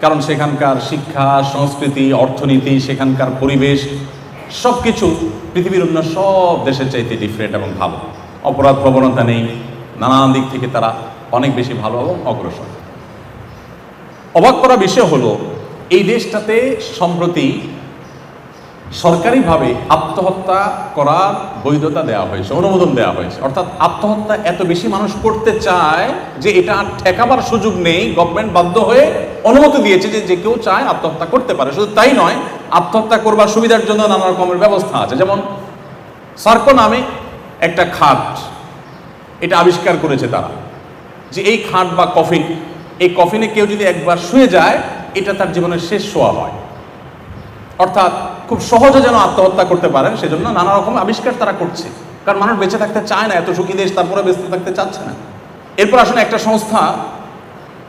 কারণ সেখানকার শিক্ষা, সংস্কৃতি, অর্থনীতি, সেখানকার পরিবেশ সব কিছু পৃথিবীর অন্য সব দেশের চাইতে ডিফারেন্ট এবং ভালো। অপরাধ প্রবণতা নেই, নানান দিক থেকে তারা অনেক বেশি ভালো এবং অগ্রসর। অবাক করা বিষয় হলো, এই দেশটাতে সম্প্রতি সরকারিভাবে আত্মহত্যা করার বৈধতা দেওয়া হয়েছে, অনুমোদন দেওয়া হয়েছে। অর্থাৎ আত্মহত্যা এত বেশি মানুষ করতে চায় যে এটা আর ঠেকাবার সুযোগ নেই, গভর্নমেন্ট বাধ্য হয়ে অনুমতি দিয়েছে যে যে কেউ চায় আত্মহত্যা করতে পারে। শুধু তাই নয়, আত্মহত্যা করবার সুবিধার জন্য নানা রকমের ব্যবস্থা আছে। যেমন সার্কো নামে একটা খাট, এটা আবিষ্কার করেছে তারা, যে এই খাট বা কফিন, এই কফিনে কেউ যদি একবার শুয়ে যায় এটা তার জীবনের শেষ শোয়া হয়, অর্থাৎ খুব সহজে যেন আত্মহত্যা করতে পারেন, সেজন্য নানা রকম আবিষ্কার তারা করছে। কারণ মানুষ বেঁচে থাকতে চায় না, এত সুখী দেশ, তারপরে বেঁচে থাকতে চাচ্ছে না। এরপর আসলে একটা সংস্থা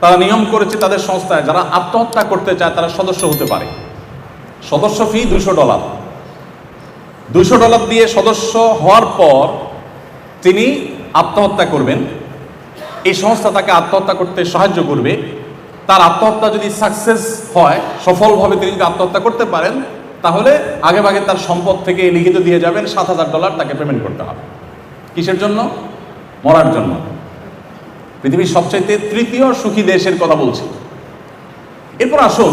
তারা নিয়ম করেছে, তাদের সংস্থায় যারা আত্মহত্যা করতে চায় তারা সদস্য হতে পারে। সদস্য ফি $200। $200 দিয়ে সদস্য হওয়ার পর তিনি আত্মহত্যা করবেন। এই সংস্থা তাকে আত্মহত্যা করতে সাহায্য করবে। তার আত্মহত্যা যদি সাকসেস হয়, সফলভাবে তিনি যদি আত্মহত্যা করতে পারেন, তাহলে আগেভাগে তার সম্পদ থেকে লিখিত দিয়ে যাবেন, $7,000 তাকে পেমেন্ট করতে হবে। কিসের জন্য? মরার জন্য। পৃথিবীর সবচাইতে তৃতীয় সুখী দেশের কথা বলছি। এরপর আসুন,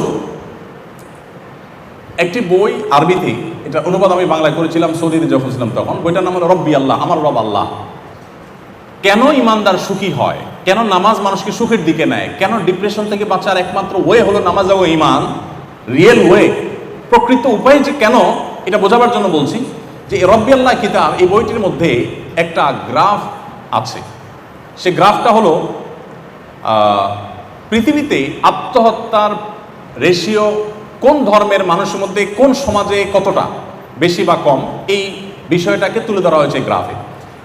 একটি বই আরবিতে, এটা অনুবাদ আমি বাংলায় করেছিলাম সৌদিতে যখন ছিলাম তখন। বইটার নাম হলো রব্বি আল্লাহ, আমার রব আল্লাহ। কেন ইমানদার সুখী হয়, কেন নামাজ মানুষকে সুখের দিকে নেয়, কেন ডিপ্রেশন থেকে বাঁচার একমাত্র ওয়ে হলো নামাজ ও ইমান, রিয়েল ওয়ে, প্রকৃত উপায় যে কেন, এটা বোঝাবার জন্য বলছি যে রব্বি আল্লাহ কিতাব, এই বইটির মধ্যে একটা গ্রাফ আছে। সে গ্রাফটা হলো পৃথিবীতে আত্মহত্যার রেশিও কোন ধর্মের মানুষের মধ্যে, কোন সমাজে কতটা বেশি বা কম, এই বিষয়টাকে তুলে ধরা হয়েছে গ্রাফে।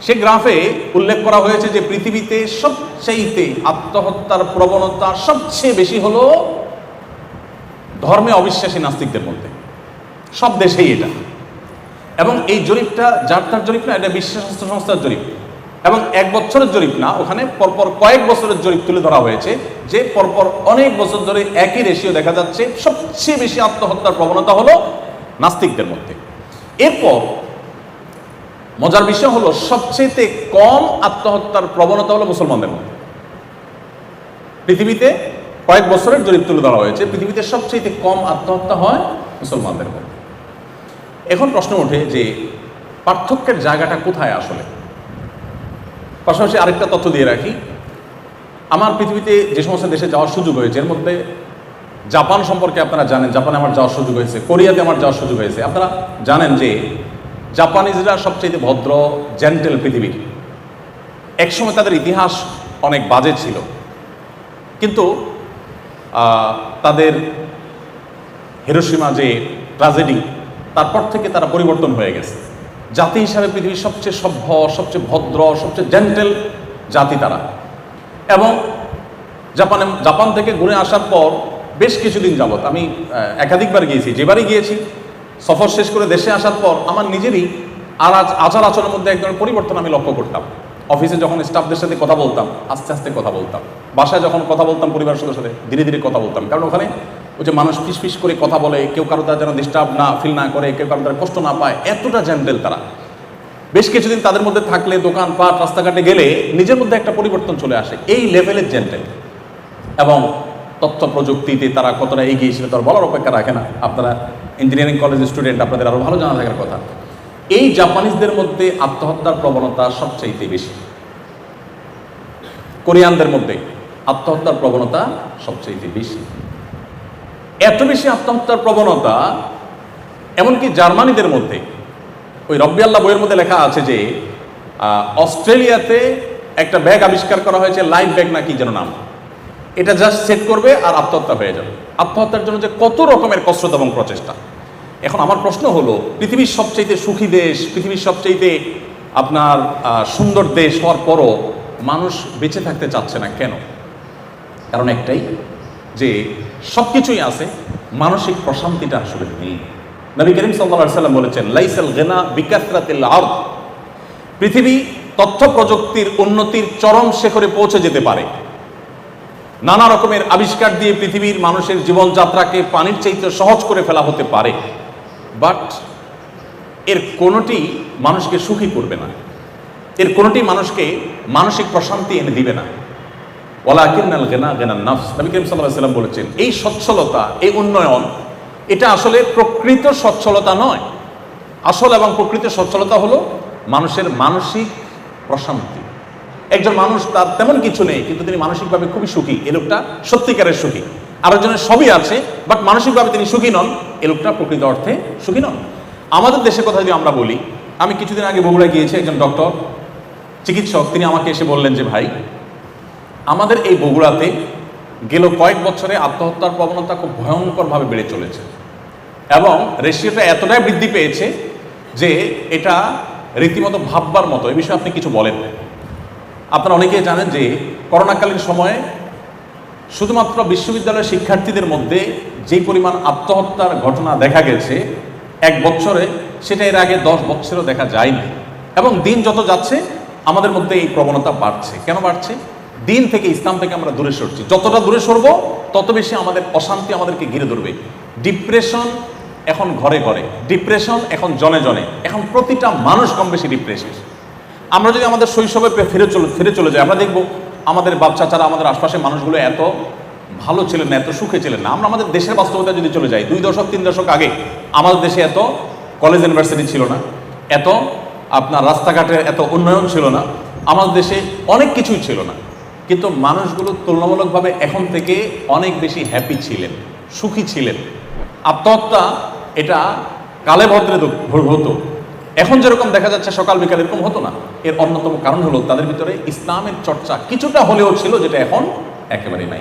সে গ্রাফে উল্লেখ করা হয়েছে যে পৃথিবীতে সবচেয়ে আত্মহত্যার প্রবণতা সবচেয়ে বেশি হলো ধর্মে অবিশ্বাসী নাস্তিকদের মধ্যে, সব দেশেই এটা। এবং এই জরিপটা যার তার জরিপ না, এটা বিশ্ব স্বাস্থ্য সংস্থার জরিপ, এবং 1 বছরের জরিপ না, ওখানে পরপর কয়েক বছরের জরিপ তুলে ধরা হয়েছে, যে পরপর অনেক বছর ধরে একই রেশিও দেখা যাচ্ছে, সবচেয়ে বেশি আত্মহত্যার প্রবণতা হলো নাস্তিকদের মধ্যে। এরপর মজার বিষয় হলো সবচেয়ে কম আত্মহত্যার প্রবণতা হলো মুসলমানদের মধ্যে। পৃথিবীতে কয়েক বছরের জরিপ তুলে ধরা হয়েছে, পৃথিবীতে সবচেয়ে কম আত্মহত্যা হয় মুসলমানদের মধ্যে। এখন প্রশ্ন ওঠে যে পার্থক্যের জায়গাটা কোথায় আসলে। পাশাপাশি আরেকটা তথ্য দিয়ে রাখি, আমার পৃথিবীতে যে সমস্ত দেশে যাওয়ার সুযোগ হয়েছে, এর মধ্যে জাপান সম্পর্কে আপনারা জানেন, জাপানে আমার যাওয়ার সুযোগ হয়েছে, কোরিয়াতে আমার যাওয়ার সুযোগ হয়েছে। আপনারা জানেন যে জাপানিজরা সবচেয়ে ভদ্র, জেন্টেল পৃথিবীর। একসময় তাদের ইতিহাস অনেক বাজে ছিল, কিন্তু তাদের হিরোশিমা যে ট্র্যাজেডি, তারপর থেকে তারা পরিবর্তন হয়ে গেছে। জাতি হিসাবে পৃথিবীর সবচেয়ে সভ্য, সবচেয়ে ভদ্র, সবচেয়ে জেন্টেল জাতি তারা। এবং জাপান থেকে ঘুরে আসার পর বেশ কিছুদিন যাবত আমি একাধিকবার গিয়েছি, যেবারই গিয়েছি সফর শেষ করে দেশে আসার পর আমার নিজেরই আচার আচরণের মধ্যে এক ধরনের পরিবর্তন আমি লক্ষ্য করতাম। অফিসে যখন স্টাফদের সাথে কথা বলতাম, আস্তে আস্তে কথা বলতাম। বাসায় যখন কথা বলতাম পরিবারের সদস্যদের সাথে, ধীরে ধীরে কথা বলতাম। কারণ ওখানে ওই যে মানুষ ফিস করে কথা বলে, কেউ কারো দ্বারা যেন ডিস্টার্ব না ফিল না করে, কেউ কারো দ্বারা কষ্ট না পায়, এতটা জেন্টেল তারা। বেশ কিছুদিন তাদের মধ্যে থাকলে, দোকানপাট, রাস্তাঘাটে গেলে নিজের মধ্যে একটা পরিবর্তন চলে আসে, এই লেভেলের জেন্টেল। এবং তথ্য প্রযুক্তিতে তারা কতটা এগিয়ে ছিল তার বলার অপেক্ষা রাখে না। আপনারা ইঞ্জিনিয়ারিং কলেজের স্টুডেন্ট, আপনাদের আরও ভালো জানা থাকার কথা। এই জাপানিজদের মধ্যে আত্মহত্যার প্রবণতা সবচাইতে বেশি। কোরিয়ানদের মধ্যে আত্মহত্যার প্রবণতা সবচাইতে বেশি। এত বেশি আত্মহত্যার প্রবণতা এমনকি জার্মানিদের মধ্যে। ওই রব্বি আল্লাহ বইয়ের মধ্যে লেখা আছে যে অস্ট্রেলিয়াতে একটা ব্যাগ আবিষ্কার করা হয়েছে, লাইফ ব্যাগ না কি যেন নাম। এটা জাস্ট সেট করবে আর আত্মহত্যা হয়ে যাবে। আত্মহত্যার জন্য যে কত রকমের কসরত এবং প্রচেষ্টা। এখন আমার প্রশ্ন হলো, পৃথিবীর সবচাইতে সুখী দেশ, পৃথিবীর সবচাইতে আপনার সুন্দর দেশ হওয়ার পরও মানুষ বেঁচে থাকতে চাচ্ছে না কেন? কারণ একটাই, যে সব কিছুই আছে, মানসিক প্রশান্তিটা আসলে নেই। নবী করিম সাল্লাল্লাহু আলাইহি ওয়াসাল্লাম বলেছেন, লাইসাল গিনা বিকাসরাতিল আরদ। পৃথিবী তথ্য প্রযুক্তির উন্নতির চরম শিখরে পৌঁছে যেতে পারে, নানা রকমের আবিষ্কার দিয়ে পৃথিবীর মানুষের জীবনযাত্রাকে পানির চাইতে সহজ করে ফেলা হতে পারে, বাট এর কোনোটি মানুষকে সুখী করবে না, এর কোনোটি মানুষকে মানসিক প্রশান্তি এনে দিবে না। ওয়ালাকিন্নাল গিনা গিনান নাফস। নবী করিম সাল্লাল্লাহু আলাইহি ওয়াসাল্লাম বলেছেন, এই সচ্ছলতা, এই উন্নয়ন, এটা আসলে প্রকৃত সচ্ছলতা নয়। আসল এবং প্রকৃত সচ্ছলতা হলো মানুষের মানসিক প্রশান্তি। একজন মানুষ তার তেমন কিছু নেই কিন্তু তিনি মানসিকভাবে খুবই সুখী, এ লোকটা সত্যিকারের সুখী। আরেকজনের সবই আছে বাট মানসিকভাবে তিনি সুখী নন, এ লোকটা প্রকৃত অর্থে সুখী নন। আমাদের দেশের কথা যদি আমরা বলি, আমি কিছুদিন আগে বগুড়া গিয়েছি, একজন ডক্টর চিকিৎসক তিনি আমাকে এসে বললেন যে ভাই, আমাদের এই বগুড়াতে গেল কয়েক বছরে আত্মহত্যার প্রবণতা খুব ভয়ঙ্করভাবে বেড়ে চলেছে এবং রেশিওটা এতটাই বৃদ্ধি পেয়েছে যে এটা রীতিমতো ভাববার মতো। এই বিষয়ে আপনি কিছু বলেন। আপনারা অনেকেই জানেন যে করোনাকালীন সময়ে শুধুমাত্র বিশ্ববিদ্যালয়ের শিক্ষার্থীদের মধ্যে যে পরিমাণ আত্মহত্যার ঘটনা দেখা গেছে এক বছরে, সেটা এর আগে 10 বছরেও দেখা যায়নি। এবং দিন যত যাচ্ছে আমাদের মধ্যে এই প্রবণতা বাড়ছে। কেন বাড়ছে? দিন থেকে, ইসলাম থেকে আমরা দূরে সরছি। যতটা দূরে সরবো তত বেশি আমাদের অশান্তি আমাদেরকে ঘিরে ধরবে। ডিপ্রেশন এখন ঘরে ঘরে, ডিপ্রেশন এখন জনে জনে, এখন প্রতিটা মানুষ কম বেশি ডিপ্রেশন। আমরা যদি আমাদের শৈশবে ফিরে চলে যাই, আমরা দেখব আমাদের বাচ্চারা, আমাদের আশপাশের মানুষগুলো এত ভালো ছিলেন না, এত সুখে ছিলেন না। আমরা আমাদের দেশের বাস্তবতা যদি চলে যাই, 2 দশক 3 দশক আগে আমাদের দেশে এত কলেজ ইউনিভার্সিটি ছিল না, এত আপনার রাস্তাঘাটের এত উন্নয়ন ছিল না, আমাদের দেশে অনেক কিছুই ছিল না, কিন্তু মানুষগুলো তুলনামূলকভাবে এখন থেকে অনেক বেশি হ্যাপি ছিলেন, সুখী ছিলেন। আত্মহত্যা এটা কালে ভদ্রে হতো, এখন যেরকম দেখা যাচ্ছে সকাল বিকাল এরকম হতো না। এর অন্যতম কারণ হলো তাদের ভিতরে ইসলামের চর্চা কিছুটা হলেও ছিল, যেটা এখন একেবারেই নাই।